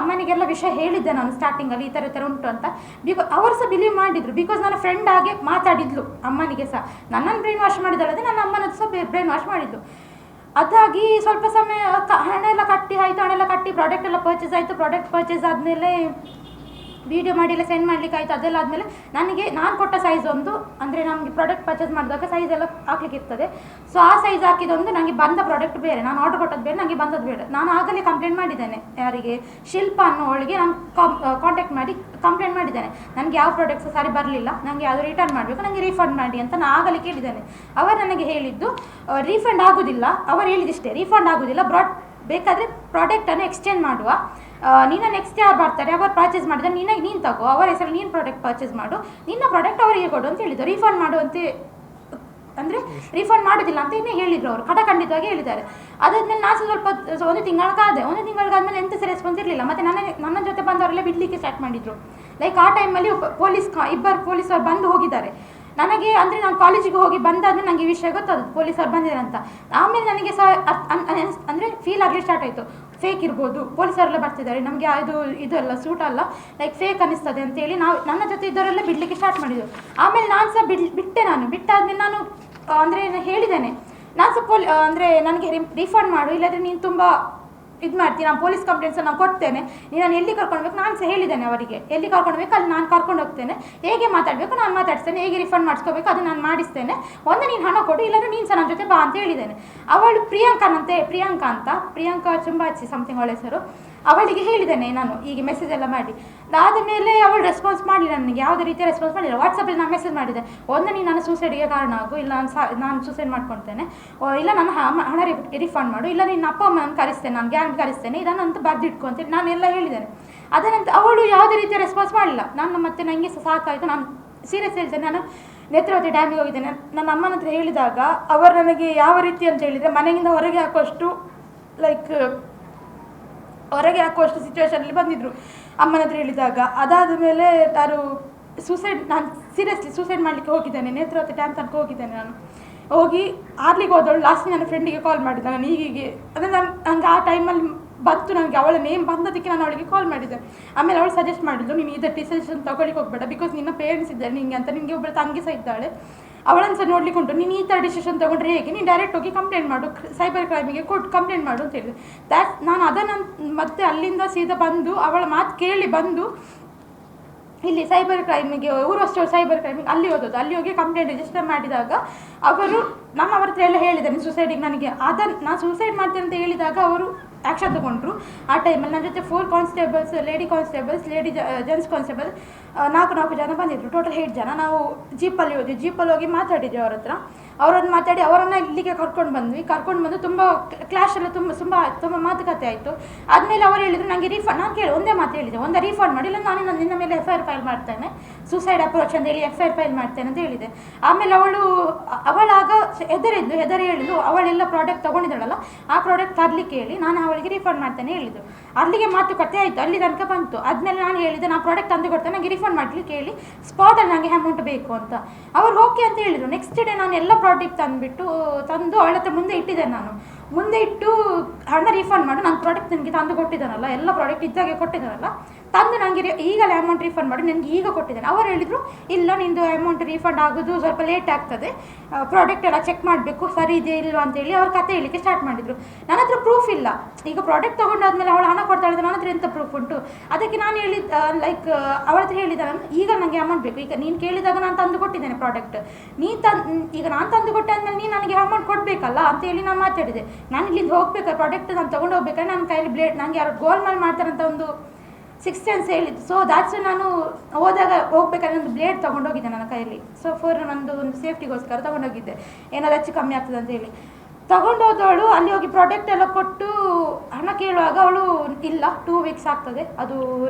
ಅಮ್ಮನಿಗೆಲ್ಲ ವಿಷಯ ಹೇಳಿದ್ದೆ ನಾನು ಸ್ಟಾರ್ಟಿಂಗಲ್ಲಿ, ಈ ಥರ ಉಂಟು ಅಂತ. ಅವರು ಸಹ ಬಿಲೀವ್ ಮಾಡಿದರು. ಬಿಕಾಸ್ ನನ್ನ ಫ್ರೆಂಡ್ ಆಗಿ ಮಾತಾಡಿದ್ಲು ಅಮ್ಮನಿಗೆ ಸಹ. ನನ್ನನ್ನು ಬ್ರೈನ್ ವಾಶ್ ಮಾಡಿದಲ್ಲದೆ ನನ್ನ ಅಮ್ಮನ ಸಹ ಬ್ರೈನ್ ವಾಶ್ ಮಾಡಿದ್ದು. ಅದಾಗಿ ಸ್ವಲ್ಪ ಸಮಯ ಹಣ ಎಲ್ಲ ಕಟ್ಟಿ ಆಯಿತು, ಹಣ ಎಲ್ಲ ಕಟ್ಟಿ ಪ್ರಾಡಕ್ಟ್ ಎಲ್ಲ ಪರ್ಚೇಸ್ ಆಯಿತು. ಪ್ರಾಡಕ್ಟ್ ಪರ್ಚೇಸ್ ಆದಮೇಲೆ ವೀಡಿಯೋ ಮಾಡಿ ಎಲ್ಲ ಸೆಂಡ್ ಮಾಡಲಿಕ್ಕೆ ಆಯಿತು. ಅದೆಲ್ಲ ಆದಮೇಲೆ ನಾನು ಕೊಟ್ಟ ಸೈಜ್ ಒಂದು, ಅಂದರೆ ನಮಗೆ ಪ್ರಾಡಕ್ಟ್ ಪರ್ಚೇಸ್ ಮಾಡಿದಾಗ ಸೈಜ್ ಎಲ್ಲ ಹಾಕ್ಲಿಕ್ಕೆ ಇರ್ತದೆ. ಸೊ ಆ ಸೈಜ್ ಹಾಕಿದೊಂದು ನನಗೆ ಬಂದ ಪ್ರಾಡಕ್ಟ್ ಬೇರೆ, ನಾನು ಆರ್ಡರ್ ಕೊಟ್ಟದ್ದು ಬೇರೆ, ನನಗೆ ಬಂದದ್ದು ಬೇರೆ. ನಾನು ಆಗಲೇ ಕಂಪ್ಲೇಂಟ್ ಮಾಡಿದ್ದೇನೆ, ಯಾರಿಗೆ, ಶಿಲ್ಪ ಅನ್ನೋಳಿಗೆ ನಾನು ಕಾಂಟ್ಯಾಕ್ಟ್ ಮಾಡಿ ಕಂಪ್ಲೇಂಟ್ ಮಾಡಿದ್ದೇನೆ. ನನಗೆ ಯಾವ ಪ್ರಾಡಕ್ಟ್ಸ್ ಸರಿ ಬರಲಿಲ್ಲ, ನನಗೆ ಯಾವುದು ರಿಟರ್ನ್ ಮಾಡಬೇಕು, ನನಗೆ ರೀಫಂಡ್ ಮಾಡಿ ಅಂತ ನಾನು ಆಗಲೇ ಕೇಳಿದ್ದೇನೆ. ಅವರು ನನಗೆ ಹೇಳಿದ್ದು ರೀಫಂಡ್ ಆಗೋದಿಲ್ಲ, ಅವರು ಹೇಳಿದಿಷ್ಟೇ, ರೀಫಂಡ್ ಆಗೋದಿಲ್ಲ, ಬೇಕಾದರೆ ಪ್ರಾಡಕ್ಟನ್ನು ಎಕ್ಸ್ಚೇಂಜ್ ಮಾಡುವ, ನೀನು ನೆಕ್ಸ್ಟ್ ಯಾರು ಬರ್ತಾರೆ ಅವರು ಪರ್ಚೇಸ್ ಮಾಡಿದರೆ ನೀನು ತಗೋ, ಅವರ ಹೆಸರು ನೀನು ಪ್ರಾಡಕ್ಟ್ ಪರ್ಚೇಸ್ ಮಾಡು, ನಿನ್ನ ಪ್ರಾಡಕ್ಟ್ ಅವರಿಗೆ ಕೊಡು ಅಂತ ಹೇಳಿದ್ದು. ರೀಫಂಡ್ ಮಾಡುವಂತೆ ಅಂದರೆ ರೀಫಂಡ್ ಮಾಡೋದಿಲ್ಲ ಅಂತ ಇನ್ನೇ ಹೇಳಿದರು ಅವರು, ಖಂಡಿತವಾಗಿ ಹೇಳಿದ್ದಾರೆ. ಅದಾದಮೇಲೆ ನಾನು ಸ್ವಲ್ಪ ಒಂದು ತಿಂಗಳಿಗಾದ್ಮೇಲೆ ಎಂತ ಸಹ ರೆಸ್ಪಾನ್ಸ್ ಇರಲಿಲ್ಲ. ಮತ್ತು ನನ್ನ ಜೊತೆ ಬಂದವರೆಲ್ಲ ಬಿಡಲಿಕ್ಕೆ ಸ್ಟಾರ್ಟ್ ಮಾಡಿದರು. ಲೈಕ್ ಆ ಟೈಮಲ್ಲಿ ಇಬ್ಬರು ಪೊಲೀಸರು ಬಂದು ಹೋಗಿದ್ದಾರೆ ನನಗೆ. ಅಂದರೆ ನಾನು ಕಾಲೇಜಿಗೆ ಹೋಗಿ ಬಂದಾದ್ಮೇಲೆ ನನಗೆ ಈ ವಿಷಯ ಗೊತ್ತಾದದ್ದು, ಪೊಲೀಸರು ಬಂದಿದ್ದಾರೆ ಅಂತ. ಆಮೇಲೆ ನನಗೆ ಸಹ ಅಂದರೆ ಫೀಲ್ ಆಗಲಿ ಸ್ಟಾರ್ಟ್ ಆಯಿತು, ಫೇಕ್ ಇರ್ಬೋದು, ಪೊಲೀಸರೆಲ್ಲ ಬರ್ತಿದ್ದಾರೆ, ನಮಗೆ ಇದೆಲ್ಲ ಸೂಟ್ ಅಲ್ಲ, ಲೈಕ್ ಫೇಕ್ ಅನ್ನಿಸ್ತದೆ ಅಂತೇಳಿ ನನ್ನ ಜೊತೆ ಇದ್ದವರೆಲ್ಲ ಬಿಡಲಿಕ್ಕೆ ಸ್ಟಾರ್ಟ್ ಮಾಡಿದರು. ಆಮೇಲೆ ನಾನು ಸಹ ಬಿಟ್ಟಾದ್ಮೇಲೆ ನಾನು ಅಂದರೆ ಹೇಳಿದ್ದೇನೆ, ನಾನು ಸಹ ಅಂದರೆ ನನಗೆ ರೀಫಂಡ್ ಮಾಡು, ಇಲ್ಲಾಂದರೆ ನೀನು ತುಂಬ ಇದು ಮಾಡ್ತೀನಿ, ನಾನು ಪೊಲೀಸ್ ಕಂಪ್ಲೇಂಟ್ಸ್ ನಾನು ಕೊಡ್ತೇನೆ, ನಾನು ಎಲ್ಲಿ ಕರ್ಕೊಳ್ಬೇಕು ನಾನು ಸಹ ಹೇಳಿದ್ದೇನೆ ಅವರಿಗೆ, ಎಲ್ಲಿ ಕರ್ಕೊಳ್ಬೇಕು ಅಲ್ಲಿ ನಾನು ಕರ್ಕೊಂಡು ಹೋಗ್ತೇನೆ, ಹೇಗೆ ಮಾತಾಡಬೇಕು ನಾನು ಮಾತಾಡಿಸ್ತೇನೆ, ಹೇಗೆ ರಿಫಂಡ್ ಮಾಡಿಸ್ಕೋಬೇಕು ಅದು ನಾನು ಮಾಡಿಸ್ತೇನೆ, ಒಂದು ನೀನು ಹಣ ಕೊಡು, ಇಲ್ಲಾಂದರೆ ನೀನು ಸಹ ನನ್ನ ಜೊತೆ ಬಾ ಅಂತ ಹೇಳಿದ್ದೇನೆ. ಅವಳು ಪ್ರಿಯಾಂಕಾ ಚುಂಬಾಚಿ ಸಮಥಿಂಗ್ ಅವಳ ಹೆಸರು, ಅವಳಿಗೆ ಹೇಳಿದ್ದೇನೆ ನಾನು ಹೀಗೆ ಮೆಸೇಜ್ ಎಲ್ಲ ಮಾಡಿ. ಅದಾದ ಮೇಲೆ ಅವಳು ರೆಸ್ಪಾನ್ಸ್ ಮಾಡಲಿಲ್ಲ, ನನಗೆ ಯಾವುದೇ ರೀತಿಯ ರೆಸ್ಪಾನ್ಸ್ ಮಾಡಲಿಲ್ಲ. ವಾಟ್ಸಪ್ಪಲ್ಲಿ ನಾನು ಮೆಸೇಜ್ ಮಾಡಿದೆ, ಒಂದು ನೀನು ನನ್ನ ಸೂಸೈಡ್ಗೆ ಕಾರಣ ಆಗು, ಇಲ್ಲ ನಾನು ಸೂಸೈಡ್ ಮಾಡ್ಕೊಳ್ತೇನೆ, ಇಲ್ಲ ನನ್ನ ಹಣ ರಿಫಂಡ್ ಮಾಡು, ಇಲ್ಲ ನಿನ್ನ ಅಪ್ಪ ಅಮ್ಮನ ಕರೆಸ್ತೇನೆ, ನಾನು ಗ್ಯಾಂಗ್ ಕರೆಸ್ತೇನೆ, ಇದನ್ನಂತೂ ಬರೆದಿಟ್ಕೊ ಅಂತೇಳಿ ನಾನೆಲ್ಲ ಹೇಳಿದ್ದೇನೆ. ಅದನಂತರ ಅವಳು ಯಾವುದೇ ರೀತಿಯ ರೆಸ್ಪಾನ್ಸ್ ಮಾಡಲಿಲ್ಲ. ನಾನು ಮತ್ತೆ ನನಗೆ ಸಹ ಸಾಕಾಯಿತು, ನಾನು ಸೀರಿಯಸ್ ಹೇಳ್ತೇನೆ, ನಾನು ನೇತ್ರಾವತಿ ಡ್ಯಾಮಿಗೆ ಹೋಗಿದ್ದೇನೆ. ನನ್ನ ಅಮ್ಮನ ಹತ್ರ ಹೇಳಿದಾಗ ಅವರು ನನಗೆ ಯಾವ ರೀತಿ ಅಂತ ಹೇಳಿದರೆ ಮನೆಯಿಂದ ಹೊರಗೆ ಹಾಕುವಷ್ಟು ಹೊರಗೆ ಹಾಕುವಷ್ಟು ಸಿಚುವೇಶನಲ್ಲಿ ಬಂದಿದ್ದರು ಅಮ್ಮನ ಹತ್ರ ಹೇಳಿದಾಗ. ಅದಾದ ಮೇಲೆ ನಾನು ಸೀರಿಯಸ್ಲಿ ಸೂಸೈಡ್ ಮಾಡಲಿಕ್ಕೆ ಹೋಗಿದ್ದೇನೆ. ನೇತ್ರಾವತಿ ಡ್ಯಾಮ್ ತನಕ ಹೋಗಿದ್ದೇನೆ. ನಾನು ಹೋಗಿ ಆರ್ಲಿಗೆ ಹೋದವಳು ಲಾಸ್ಟ್ ನನ್ನ ಫ್ರೆಂಡಿಗೆ ಕಾಲ್ ಮಾಡಿದ್ದೆ. ನಾನು ಹೀಗೆ ಅಂದರೆ ನಂಗೆ ಆ ಟೈಮಲ್ಲಿ ಬಂತು, ನನಗೆ ಅವಳ ನೇಮ್ ಬಂದದಕ್ಕೆ ನಾನು ಅವಳಿಗೆ ಕಾಲ್ ಮಾಡಿದ್ದೆ. ಆಮೇಲೆ ಅವಳು ಸಜೆಸ್ಟ್ ಮಾಡಿದ್ಲು, ನೀನು ಇದರ ಡಿಸಿಷನ್ ತೊಗೊಳ್ಳಿಕ್ಕೆ ಹೋಗಬೇಡ, ಬಿಕಾಸ್ ನಿನ್ನ ಪೇರೆಂಟ್ಸ್ ಇದ್ದಾರೆ ನಿನಗೆ ಅಂತ. ನಿನಗೆ ಒಬ್ಬಳು ತಂಗಿ ಸಹ ಇದ್ದಾಳೆ, ಅವಳನ್ನು ಸಹ ನೋಡ್ಲಿಕ್ಕೆ ಉಂಟು. ನೀನು ಈ ಥರ ಡಿಸಿಷನ್ ತೊಗೊಂಡ್ರೆ ಹೇಗೆ, ನೀನು ಡೈರೆಕ್ಟ್ ಹೋಗಿ ಕಂಪ್ಲೇಂಟ್ ಮಾಡು, ಸೈಬರ್ ಕ್ರೈಮಿಗೆ ಕೊಟ್ಟು ಕಂಪ್ಲೇಂಟ್ ಮಾಡು ಅಂತ ಹೇಳಿದೆ. ನಾನು ಅದನ್ನು ಮತ್ತೆ ಅಲ್ಲಿಂದ ಸೀದಾ ಬಂದು ಅವಳ ಮಾತು ಕೇಳಿ ಬಂದು ಇಲ್ಲಿ ಸೈಬರ್ ಕ್ರೈಮಿಗೆ ಊರಷ್ಟು ಸೈಬರ್ ಕ್ರೈಮಿಗೆ ಅಲ್ಲಿ ಹೋದದ್ದು. ಅಲ್ಲಿ ಹೋಗಿ ಕಂಪ್ಲೇಂಟ್ ರಿಜಿಸ್ಟರ್ ಮಾಡಿದಾಗ ನಾನು ಅವ್ರ ಹತ್ರ ಎಲ್ಲ ಹೇಳಿದ್ದೇನೆ ಸೂಸೈಡಿಗೆ ನನಗೆ ನಾನು ಸೂಸೈಡ್ ಮಾಡ್ತೇನೆ ಅಂತ ಹೇಳಿದಾಗ ಅವರು ಆ್ಯಕ್ಷನ್ ತಗೊಂಡ್ರು. ಆ ಟೈಮಲ್ಲಿ ನನ್ನ ಜೊತೆ 4 constables, lady constables, gents constable 4 ಜನ ಬಂದಿದ್ದರು. ಟೋಟಲ್ 8 ಜನ. ನಾವು ಜೀಪಲ್ಲಿ ಹೋಗಿ ಮಾತಾಡಿದ್ವಿ ಅವ್ರ ಹತ್ರ. ಅವರನ್ನು ಮಾತಾಡಿ ಅವರನ್ನು ಇಲ್ಲಿಗೆ ಕರ್ಕೊಂಡು ಬಂದು ತುಂಬ ಕ್ಲಾಶ್ ಎಲ್ಲ ತುಂಬ ಮಾತುಕತೆ ಆಯಿತು. ಆದಮೇಲೆ ಅವರು ಹೇಳಿದರು ನನಗೆ ರೀಫಂಡ್. ನಾನು ಒಂದೇ ಮಾತು ಹೇಳಿದೆ, ಒಂದು ರೀಫಂಡ್ ಮಾಡಿ, ಇಲ್ಲ ನಾನು ನಿನ್ನ ಮೇಲೆ FIR ಫೈಲ್ ಮಾಡ್ತೇನೆ, ಸೂಸೈಡ್ ಅಪ್ರೋಚ್ ಅಂತ ಹೇಳಿ FIR ಫೈಲ್ ಮಾಡ್ತೇನೆ ಅಂತ ಹೇಳಿದೆ. ಆಮೇಲೆ ಅವಳಾಗ ಹೆದರಿ ಹೇಳಿದ್ದು ಅವಳೆಲ್ಲ ಪ್ರಾಡಕ್ಟ್ ತೊಗೊಂಡಿದ್ದಾಳಲ್ಲ, ಆ ಪ್ರಾಡಕ್ಟ್ ತರಲಿಕ್ಕೆ ಹೇಳಿ ನಾನು ಅವಳಿಗೆ ರೀಫಂಡ್ ಮಾಡ್ತೇನೆ ಹೇಳಿದ್ದು. ಅಲ್ಲಿಗೆ ಮಾತುಕತೆ ಆಯಿತು, ಅಲ್ಲಿ ತನಕ ಬಂತು. ಆದಮೇಲೆ ನಾನು ಹೇಳಿದೆ ನಾನು ಪ್ರಾಡಕ್ಟ್ ತಂದು ಕೊಡ್ತೇನೆ, ನನಗೆ ರೀಫಂಡ್ ಮಾಡಲಿಕ್ಕೆ ಹೇಳಿ, ಸ್ಪಾಟಲ್ಲಿ ನನಗೆ ಅಮೌಂಟ್ ಬೇಕು ಅಂತ. ಅವರು ಓಕೆ ಅಂತ ಹೇಳಿದರು. ನೆಕ್ಸ್ಟ್ ಡೇ ನಾನು ಎಲ್ಲ ಪ್ರಾಡಕ್ಟ್ ತಂದು ಅವಳ ಹತ್ರ ಮುಂದೆ ಇಟ್ಟಿದ್ದೇನೆ. ನಾನು ಮುಂದೆ ಇಟ್ಟು ಹಣ ರೀಫಂಡ್ ಮಾಡು, ನಾನು ಪ್ರಾಡಕ್ಟ್ ನನಗೆ ತಂದು ಕೊಟ್ಟಿದ್ದಾನಲ್ಲ, ಎಲ್ಲ ಪ್ರಾಡಕ್ಟ್ ಇದ್ದಾಗೆ ಕೊಟ್ಟಿದ್ದಾನಲ್ಲ, ತಂದು ನನಗೆ ಈಗಲೇ ಅಮೌಂಟ್ ರೀಫಂಡ್ ಮಾಡಿ, ನನಗೆ ಈಗ ಕೊಟ್ಟಿದ್ದೇನೆ. ಅವರು ಹೇಳಿದರು ಇಲ್ಲ, ನಿಂದು ಅಮೌಂಟ್ ರೀಫಂಡ್ ಆಗೋದು ಸ್ವಲ್ಪ ಲೇಟ್ ಆಗ್ತದೆ, ಪ್ರಾಡಕ್ಟ್ ಎಲ್ಲ ಚೆಕ್ ಮಾಡಬೇಕು ಸರಿ ಇದೆಯಾ ಇಲ್ವಾ ಅಂತೇಳಿ ಅವ್ರು ಕತೆ ಹೇಳಲಿಕ್ಕೆ ಸ್ಟಾರ್ಟ್ ಮಾಡಿದರು. ನನ್ನ ಹತ್ರ ಪ್ರೂಫ್ ಇಲ್ಲ. ಈಗ ಪ್ರಾಡಕ್ಟ್ ತೊಗೊಂಡಾದ್ಮೇಲೆ ಅವಳು ಹಣ ಕೊಡ್ತಾಳೆ, ನನ್ನ ಹತ್ರ ಎಂಥ ಪ್ರೂಫ್ ಉಂಟು? ಅದಕ್ಕೆ ನಾನು ಅವಳ ಹತ್ರ ಹೇಳಿದ್ದೆ, ನಾನು ಈಗ ನನಗೆ ಅಮೌಂಟ್ ಬೇಕು, ಈಗ ನೀನು ಕೇಳಿದಾಗ ನಾನು ತಂದು ಕೊಟ್ಟಿದ್ದೇನೆ ಪ್ರಾಡಕ್ಟ್, ಈಗ ನಾನು ತಂದು ಕೊಟ್ಟೆ ಆದಮೇಲೆ ನೀನು ನನಗೆ ಅಮೌಂಟ್ ಕೊಡಬೇಕಲ್ಲ ಅಂತೇಳಿ ನಾನು ಮಾತಾಡಿದೆ. ನಾನು ಇಲ್ಲಿಂದ ಹೋಗ್ಬೇಕಾದ್ರೆ ಪ್ರಾಡಕ್ಟ್ ನಾನು ತೊಗೊಂಡು ಹೋಗ್ಬೇಕಾದ್ರೆ ನನ್ನ ಕೈಯಲ್ಲಿ ಬ್ಲೇಡ್, ನನಗೆ ಯಾರು ಗೋಲ್ಮಾಲ್ ಮಾಡ್ತಾರಂತ ಒಂದು 6 ಸೆನ್ಸ್ ಹೇಳಿದ್ದು. ಸೊ ದಾಟ್ಸ್ ನಾನು ಹೋಗ್ಬೇಕಾದ್ರೆ ಒಂದು ಬ್ಲೇಡ್ ತೊಗೊಂಡೋಗಿದ್ದೆ ನನ್ನ ಕೈಯಲ್ಲಿ. ಸೊ ಒಂದು ಸೇಫ್ಟಿಗೋಸ್ಕರ ತೊಗೊಂಡೋಗಿದ್ದೆ, ಏನಾದ್ರು ಹೆಚ್ಚು ಕಮ್ಮಿ ಆಗ್ತದೆ ಅಂತೇಳಿ. ತೊಗೊಂಡೋದವಳು ಅಲ್ಲಿ ಹೋಗಿ ಪ್ರಾಡಕ್ಟ್ ಎಲ್ಲ ಕೊಟ್ಟು ಹಣ ಕೇಳುವಾಗ ಅವಳು ಇಲ್ಲ 2 ವೀಕ್ಸ್ ಆಗ್ತದೆ, ಅದು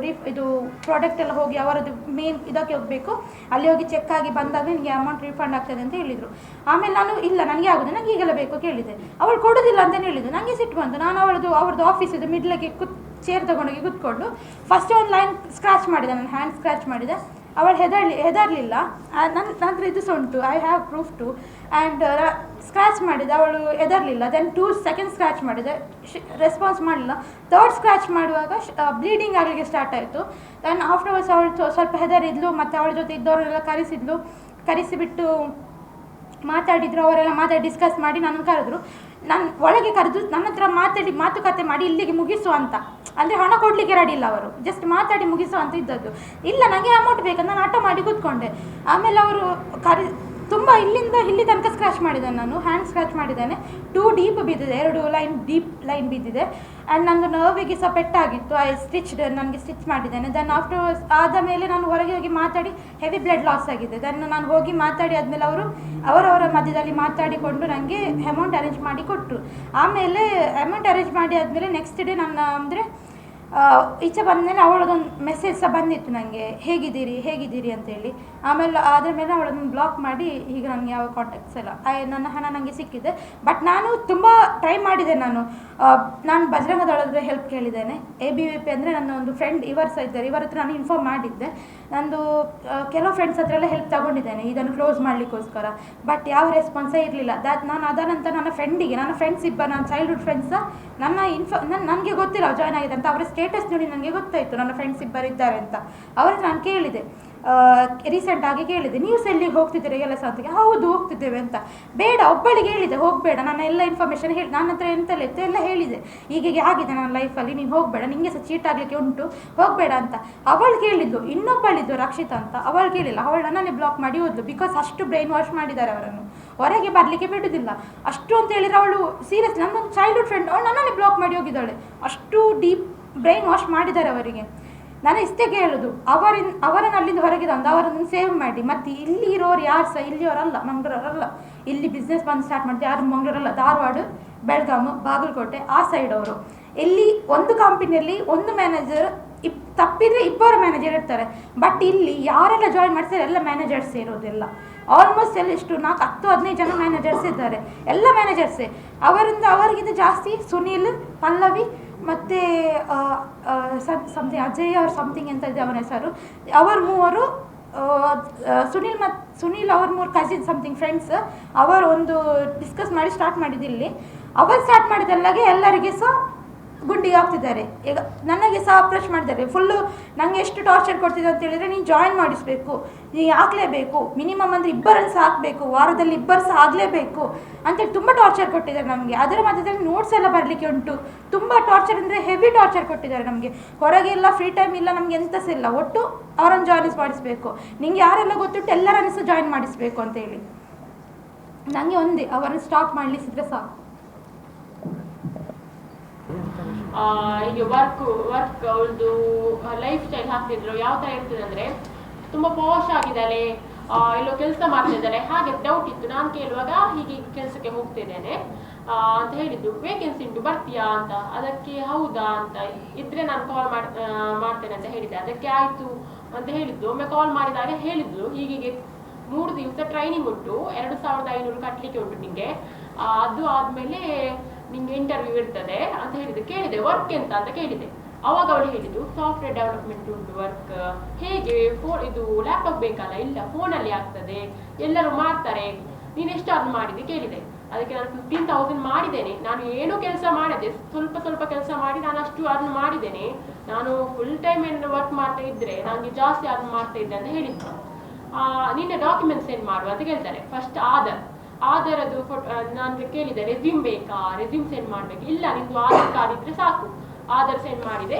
ಇದು ಪ್ರಾಡಕ್ಟ್ ಎಲ್ಲ ಹೋಗಿ ಅವರದ್ದು ಮೇನ್ ಇದಕ್ಕೆ ಹೋಗಬೇಕು, ಅಲ್ಲಿ ಹೋಗಿ ಚೆಕ್ ಆಗಿ ಬಂದಾಗ ನಿನಗೆ ಅಮೌಂಟ್ ರೀಫಂಡ್ ಆಗ್ತದೆ ಅಂತ ಹೇಳಿದರು. ಆಮೇಲೆ ನಾನು ಇಲ್ಲ ನನಗೆ ಆಗೋದು, ನನಗೆ ಈಗೆಲ್ಲ ಬೇಕು ಕೇಳಿದೆ. ಅವಳು ಕೊಡೋದಿಲ್ಲ ಅಂತಲೇ ಹೇಳಿದ್ದು. ನನಗೆ ಸಿಟ್ಟು ಬಂತು. ನಾನು ಅವ್ರದ್ದು ಆಫೀಸಿದ್ದು ಮಿಡ್ಲಿಗೆ ಚೇರ್ ತೊಗೊಂಡೋಗಿ ಕೂತ್ಕೊಂಡು ಫಸ್ಟ್ ಒಂದು ಲೈನ್ ಸ್ಕ್ರ್ಯಾಚ್ ಮಾಡಿದೆ, ನನ್ನ ಹ್ಯಾಂಡ್ ಸ್ಕ್ರ್ಯಾಚ್ ಮಾಡಿದೆ. ಅವಳು ಹೆದರಲಿಲ್ಲ. ನನ್ನ ಹತ್ರ ಇದು ಸಹ ಉಂಟು, I have proof too. And scratch ಮಾಡಿದೆ, ಅವಳು ಹೆದರಲಿಲ್ಲ. ದೆನ್ 2 ಸೆಕೆಂಡ್ ಸ್ಕ್ರ್ಯಾಚ್ ಮಾಡಿದೆ, ರೆಸ್ಪಾನ್ಸ್ ಮಾಡಲಿಲ್ಲ. 3rd ಸ್ಕ್ರ್ಯಾಚ್ ಮಾಡುವಾಗ ಬ್ಲೀಡಿಂಗ್ ಆಗಲಿಕ್ಕೆ ಸ್ಟಾರ್ಟ್ ಆಯಿತು. ದೆನ್ ಆಫ್ಟರ್ವರ್ಸ್ ಅವಳು ಸ್ವಲ್ಪ ಹೆದರಿದ್ಲು, ಮತ್ತು ಅವಳ ಜೊತೆ ಇದ್ದವರೆಲ್ಲ ಕರೆಸಿಬಿಟ್ಟು ಮಾತಾಡಿದರು. ಅವರೆಲ್ಲ ಮಾತಾಡಿ ಡಿಸ್ಕಸ್ ಮಾಡಿ ನನ್ನನ್ನು ಕರೆದ್ರು. ನಾನು ಒಳಗೆ ಕರೆದು ನನ್ನ ಹತ್ರ ಮಾತುಕತೆ ಮಾಡಿ ಇಲ್ಲಿಗೆ ಮುಗಿಸು ಅಂತ, ಅಂದರೆ ಹಣ ಕೊಡಲಿಕ್ಕೆ ರೆಡಿ ಇಲ್ಲ ಅವರು, ಜಸ್ಟ್ ಮಾತಾಡಿ ಮುಗಿಸು ಅಂತ ಇದ್ದದ್ದು. ಇಲ್ಲ ನನಗೆ ಅಮೌಂಟ್ ಬೇಕಂತ ನಾನು ಹಠ ಮಾಡಿ ಕೂತ್ಕೊಂಡೆ. ಆಮೇಲೆ ಅವರು ತುಂಬ ಇಲ್ಲಿಂದ ಇಲ್ಲಿ ತನಕ ಸ್ಕ್ರ್ಯಾಚ್ ಮಾಡಿದ್ದೇನೆ, ನಾನು ಹ್ಯಾಂಡ್ ಸ್ಕ್ರ್ಯಾಚ್ ಮಾಡಿದ್ದೇನೆ. 2 ಡೀಪ್ ಬಿದ್ದಿದೆ, 2 ಡೀಪ್ ಲೈನ್ ಬಿದ್ದಿದೆ. ಆ್ಯಂಡ್ ನಂದು ನರ್ವಿಗೆ ಸಹ ಪೆಟ್ಟಾಗಿತ್ತು, ನನಗೆ ಸ್ಟಿಚ್ ಮಾಡಿದ್ದೇನೆ. ದೆನ್ ಆಫ್ಟರ್ವರ್ಸ್ ಆದ ಮೇಲೆ ನಾನು ಹೊರಗೆ ಹೋಗಿ ಮಾತಾಡಿ ಹೆವಿ ಬ್ಲಡ್ ಲಾಸ್ ಆಗಿದೆ. ದೆನ್ ನಾನು ಹೋಗಿ ಮಾತಾಡಿ ಆದಮೇಲೆ ಅವರವರ ಮಧ್ಯದಲ್ಲಿ ಮಾತಾಡಿಕೊಂಡು ನನಗೆ ಅಮೌಂಟ್ ಅರೇಂಜ್ ಮಾಡಿ ಕೊಟ್ಟರು. ಆಮೇಲೆ ಅಮೌಂಟ್ ಅರೇಂಜ್ ಮಾಡಿ ಆದಮೇಲೆ ನೆಕ್ಸ್ಟ್ ಡೇ ನನ್ನ ಈಚೆ ಬಂದಮೇಲೆ ಅವಳದೊಂದು ಮೆಸೇಜ್ ಸಹ ಬಂದಿತ್ತು ನನಗೆ, ಹೇಗಿದ್ದೀರಿ ಅಂತೇಳಿ. ಆಮೇಲೆ ಅದ್ರ ಮೇಲೆ ಅವಳನ್ನು ಬ್ಲಾಕ್ ಮಾಡಿ ಈಗ ನನಗೆ ಯಾವ ಕಾಂಟ್ಯಾಕ್ಟ್ಸ್ ಇಲ್ಲ. ನನ್ನ ಹಣ ನನಗೆ ಸಿಕ್ಕಿದೆ. ಬಟ್ ನಾನು ತುಂಬ ಟ್ರೈ ಮಾಡಿದೆ. ನಾನು ಬಜರಂಗ ದಳದ ಹೆಲ್ಪ್ ಕೇಳಿದ್ದೇನೆ. ABVP ಅಂದರೆ ನನ್ನ ಒಂದು ಫ್ರೆಂಡ್ ಇವರು ಸಹ ಇದ್ದಾರೆ, ಇವರ ಹತ್ರ ನಾನು ಇನ್ಫಾರ್ಮ್ ಮಾಡಿದ್ದೆ. ನಂದು ಕೆಲವು ಫ್ರೆಂಡ್ಸ್ ಹತ್ರ ಎಲ್ಲ ಹೆಲ್ಪ್ ತಗೊಂಡಿದ್ದೇನೆ ಇದನ್ನು ಕ್ಲೋಸ್ ಮಾಡಲಿಕ್ಕೋಸ್ಕರ. ಬಟ್ ಯಾವ ರೆಸ್ಪಾನ್ಸೇ ಇರಲಿಲ್ಲ. ನಾನು ಅದರ ನಂತರ ನನ್ನ ಫ್ರೆಂಡ್ಸ್ ಇಬ್ಬರು, ನನ್ನ ಚೈಲ್ಡ್ಹುಡ್ ಫ್ರೆಂಡ್ಸ ನನಗೆ ಗೊತ್ತಿಲ್ಲ ಜಾಯ್ನ್ ಆಗಿದೆ ಅಂತ. ಅವರ ಸ್ಟೇಟಸ್ ನೋಡಿ ನನಗೆ ಗೊತ್ತಾಯಿತು ನನ್ನ ಫ್ರೆಂಡ್ಸ್ ಇಬ್ಬರು ಇದ್ದಾರೆ ಅಂತ. ಅವ್ರ ಹತ್ರ ನಾನು ಕೇಳಿದೆ, ರೀಸೆಂಟಾಗಿ ಕೇಳಿದೆ, ನೀವು ಎಲ್ಲಿಗೆ ಹೋಗ್ತಿದ್ದೀರಿ ಕೆಲಸ ಅಂತ. ಹೌದು ಹೋಗ್ತಿದ್ದೇವೆ ಅಂತ. ಬೇಡ, ಒಬ್ಬಳಿಗೆ ಹೇಳಿದೆ ಹೋಗಬೇಡ, ನನ್ನ ಎಲ್ಲ ಇನ್ಫಾರ್ಮೇಷನ್ ಹೇಳಿ, ನನ್ನ ಹತ್ರ ಎಂತೆಲ್ಲ ಇತ್ತು ಎಲ್ಲ ಹೇಳಿದೆ, ಹೀಗೆ ಆಗಿದೆ ನನ್ನ ಲೈಫಲ್ಲಿ, ನೀನು ಹೋಗಬೇಡ, ನಿಮಗೆ ಸಹ ಚೀಟ್ ಆಗಲಿಕ್ಕೆ ಉಂಟು, ಹೋಗಬೇಡ ಅಂತ. ಅವಳು ಕೇಳಿದ್ದು, ಇನ್ನೊಬ್ಬಳಿದ್ದು ರಕ್ಷಿತಾ ಅಂತ, ಅವಳು ಕೇಳಿಲ್ಲ. ಅವಳು ನನ್ನೇ ಬ್ಲಾಕ್ ಮಾಡಿ ಹೋದ್ಲು. ಬಿಕಾಸ್ ಅಷ್ಟು ಬ್ರೈನ್ ವಾಶ್ ಮಾಡಿದ್ದಾರೆ ಅವರನ್ನು, ಹೊರಗೆ ಬರಲಿಕ್ಕೆ ಬಿಡುವುದಿಲ್ಲ ಅಷ್ಟು ಅಂತ ಹೇಳಿದ್ರೆ. ಅವಳು ಸೀರಿಯಸ್, ನನ್ನೊಂದು ಚೈಲ್ಡ್ಹುಡ್ ಫ್ರೆಂಡ್, ಅವಳು ನನ್ನನ್ನೇ ಬ್ಲಾಕ್ ಮಾಡಿ ಹೋಗಿದ್ದಾಳೆ. ಅಷ್ಟು ಡೀಪ್ ಬ್ರೈನ್ ವಾಶ್ ಮಾಡಿದ್ದಾರೆ ಅವರಿಗೆ. ನಾನು ಇಷ್ಟೇ ಕೇಳೋದು, ಅವರನ್ನು ಅಲ್ಲಿಂದ ಹೊರಗೆ ತಂದು ಅವರನ್ನು ಸೇವ್ ಮಾಡಿ. ಮತ್ತು ಇಲ್ಲಿ ಇರೋರು ಯಾರು ಸಹ ಇಲ್ಲಿಯವರಲ್ಲ, ಮಂಗಳೂರಲ್ಲ. ಇಲ್ಲಿ ಬಿಸ್ನೆಸ್ ಬಂದು ಸ್ಟಾರ್ಟ್ ಮಾಡಿದೆ ಯಾರು ಮಂಗಳೂರಲ್ಲ, ಧಾರವಾಡ, ಬೆಳಗಾವಿ, ಬಾಗಲಕೋಟೆ ಆ ಸೈಡ್ ಅವರು. ಇಲ್ಲಿ ಒಂದು ಕಂಪನಿಯಲ್ಲಿ ಒಂದು ಮ್ಯಾನೇಜರ್ ತಪ್ಪಿದರೆ 2 ಮ್ಯಾನೇಜರ್ ಇರ್ತಾರೆ. ಬಟ್ ಇಲ್ಲಿ ಯಾರೆಲ್ಲ ಜಾಯಿನ್ ಮಾಡ್ತಾರೆ ಎಲ್ಲ ಮ್ಯಾನೇಜರ್ಸ್ ಇರೋದೆಲ್ಲ. ಆಲ್ಮೋಸ್ಟ್ ಎಲ್ಲ ಎಷ್ಟು 10-15 ಜನ ಮ್ಯಾನೇಜರ್ಸ್ ಇದ್ದಾರೆ, ಎಲ್ಲ ಮ್ಯಾನೇಜರ್ಸೇ. ಅವರಿಗಿಂತ ಜಾಸ್ತಿ ಸುನೀಲ್, ಪಲ್ಲವಿ ಮತ್ತು ಸಮಥಿಂಗ್ ಅಜಯ್ ಅವ್ರ ಸಮಥಿಂಗ್ ಅಂತ ಇದೆ ಅವನ ಹೆಸರು. ಅವರು ಮೂವರು ಸುನೀಲ್ ಅವ್ರ 3 ಕಸಿನ್ ಸಮಥಿಂಗ್ ಫ್ರೆಂಡ್ಸ್, ಅವರು ಒಂದು ಡಿಸ್ಕಸ್ ಮಾಡಿ ಸ್ಟಾರ್ಟ್ ಮಾಡಿದ್ದಿಲ್ಲಿ. ಅವರು ಸ್ಟಾರ್ಟ್ ಮಾಡಿದಲ್ಲಾಗೆ ಎಲ್ಲರಿಗೆ ಸಹ ಗುಂಡಿಗೆ ಆಗ್ತಿದ್ದಾರೆ. ಈಗ ನನಗೆ ಸಹ ಅಪ್ರೋಚ್ ಮಾಡಿದ್ದಾರೆ. ಫುಲ್ಲು ನನಗೆ ಎಷ್ಟು ಟಾರ್ಚರ್ ಕೊಡ್ತಿದ್ದೆ ಅಂತ ಹೇಳಿದರೆ, ನೀನು ಜಾಯಿನ್ ಮಾಡಿಸ್ಬೇಕು, ನೀನು ಹಾಕಲೇಬೇಕು, ಮಿನಿಮಮ್ ಅಂದರೆ 2 ಸಹ ಹಾಕಬೇಕು, ವಾರದಲ್ಲಿ 2 ಸಹ ಆಗಲೇಬೇಕು ಅಂತೇಳಿ ತುಂಬ ಟಾರ್ಚರ್ ಕೊಟ್ಟಿದ್ದಾರೆ ನಮಗೆ. ಅದರ ಮಧ್ಯದಲ್ಲಿ ನೋಟ್ಸ್ ಎಲ್ಲ ಬರಲಿಕ್ಕೆ ಉಂಟು. ತುಂಬ ಟಾರ್ಚರ್ ಅಂದರೆ ಹೆವಿ ಟಾರ್ಚರ್ ಕೊಟ್ಟಿದ್ದಾರೆ ನಮಗೆ. ಹೊರಗೆ ಇಲ್ಲ, ಫ್ರೀ ಟೈಮ್ ಇಲ್ಲ, ನಮಗೆ ಎಂತ ಸಹ ಇಲ್ಲ. ಒಟ್ಟು ಅವರನ್ನು ಜಾಯಿನ್ ಮಾಡಿಸಬೇಕು, ನಿಂಗೆ ಯಾರೆಲ್ಲ ಗೊತ್ತುಂಟು ಎಲ್ಲರನ್ನು ಸಹ ಜಾಯಿನ್ ಮಾಡಿಸಬೇಕು ಅಂತೇಳಿ. ನನಗೆ ಒಂದೇ ಅವರನ್ನು ಸ್ಟಾಪ್ ಮಾಡಲಿಸಿದ್ರೆ ಸಾಕು. ಹೀಗೆ ವರ್ಕ್ ಅವಳದು ಲೈಫ್ ಸ್ಟೈಲ್ ಹಾಕ್ತಿದ್ರು, ಯಾವ ಥರ ಇರ್ತದೆ ಅಂದರೆ ತುಂಬ ಪಾಶ್ ಆಗಿದ್ದಾಳೆ, ಎಲ್ಲೋ ಕೆಲಸ ಮಾಡ್ತಿದ್ದಾಳೆ ಹಾಗೆ ಡೌಟ್ ಇತ್ತು. ನಾನು ಕೇಳುವಾಗ ಹೀಗೆ ಕೆಲಸಕ್ಕೆ ಹೋಗ್ತಿದ್ದೇನೆ ಅಂತ ಹೇಳಿದ್ದು. ವೇಕೆನ್ಸಿ ಉಂಟು, ಬರ್ತೀಯಾ ಅಂತ. ಅದಕ್ಕೆ ಹೌದಾ ಅಂತ ಇದ್ರೆ ನಾನು ಕಾಲ್ ಮಾಡ್ತೇನೆ ಅಂತ ಹೇಳಿದ್ದೆ. ಅದಕ್ಕೆ ಆಯಿತು ಅಂತ ಹೇಳಿದ್ದು. ಒಮ್ಮೆ ಕಾಲ್ ಮಾಡಿದಾಗ ಹೇಳಿದ್ದು, ಹೀಗೆ 3 ದಿವಸ ಟ್ರೈನಿಂಗ್ ಉಂಟು, 2500 ಕಟ್ಟಲಿಕ್ಕೆ ಉಂಟು ನಿಮಗೆ, ಅದು ಆದಮೇಲೆ ನಿಮಗೆ ಇಂಟರ್ವ್ಯೂ ಇರ್ತದೆ ಅಂತ ಹೇಳಿದೆ. ಕೇಳಿದೆ ವರ್ಕ್ ಎಂತ ಅಂತ ಕೇಳಿದೆ. ಅವಾಗ ಅವಳು ಹೇಳಿದ್ದು, ಸಾಫ್ಟ್ವೇರ್ ಡೆವಲಪ್ಮೆಂಟ್ ಉಂಟು ವರ್ಕ್. ಹೇಗೆ ಇದು ಲ್ಯಾಪ್ಟಾಪ್ ಬೇಕಲ್ಲ? ಇಲ್ಲ, ಫೋನಲ್ಲಿ ಆಗ್ತದೆ, ಎಲ್ಲರೂ ಮಾಡ್ತಾರೆ, ನೀನು ಎಷ್ಟು ಅರ್ನ್ ಮಾಡಿದೆ ಕೇಳಿದೆ. ಅದಕ್ಕೆ ನಾನು 15,000 ಮಾಡಿದ್ದೇನೆ. ನಾನು ಏನೂ ಕೆಲಸ ಮಾಡದೆ, ಸ್ವಲ್ಪ ಕೆಲಸ ಮಾಡಿ ನಾನು ಅಷ್ಟು ಅರ್ನ್ ಮಾಡಿದ್ದೇನೆ. ನಾನು ಫುಲ್ ಟೈಮ್ ಏನು ವರ್ಕ್ ಮಾಡ್ತಾ ಇದ್ರೆ ನನಗೆ ಜಾಸ್ತಿ ಅರ್ನ್ ಮಾಡ್ತಾ ಇದ್ದೆ ಅಂತ ಹೇಳಿದ್ದು. ನಿನ್ನೆ ಡಾಕ್ಯುಮೆಂಟ್ಸ್ ಸೆಂಡ್ ಮಾಡುವ ಅಂತ ಕೇಳ್ತಾರೆ. ಫಸ್ಟ್ ಆಧಾರದ್ದು ನಾನು ಕೇಳಿದೆ, ರೆಸ್ಯೂಮ್ ಬೇಕಾ, ರೆಸ್ಯೂಮ್ ಸೆಂಡ್ ಮಾಡಬೇಕು. ಇಲ್ಲ, ನಿಂದು ಆಧಾರ್ ಕಾರ್ಡ್ ಇದ್ರೆ ಸಾಕು. ಆಧಾರ್ ಸೆಂಡ್ ಮಾಡಿದೆ.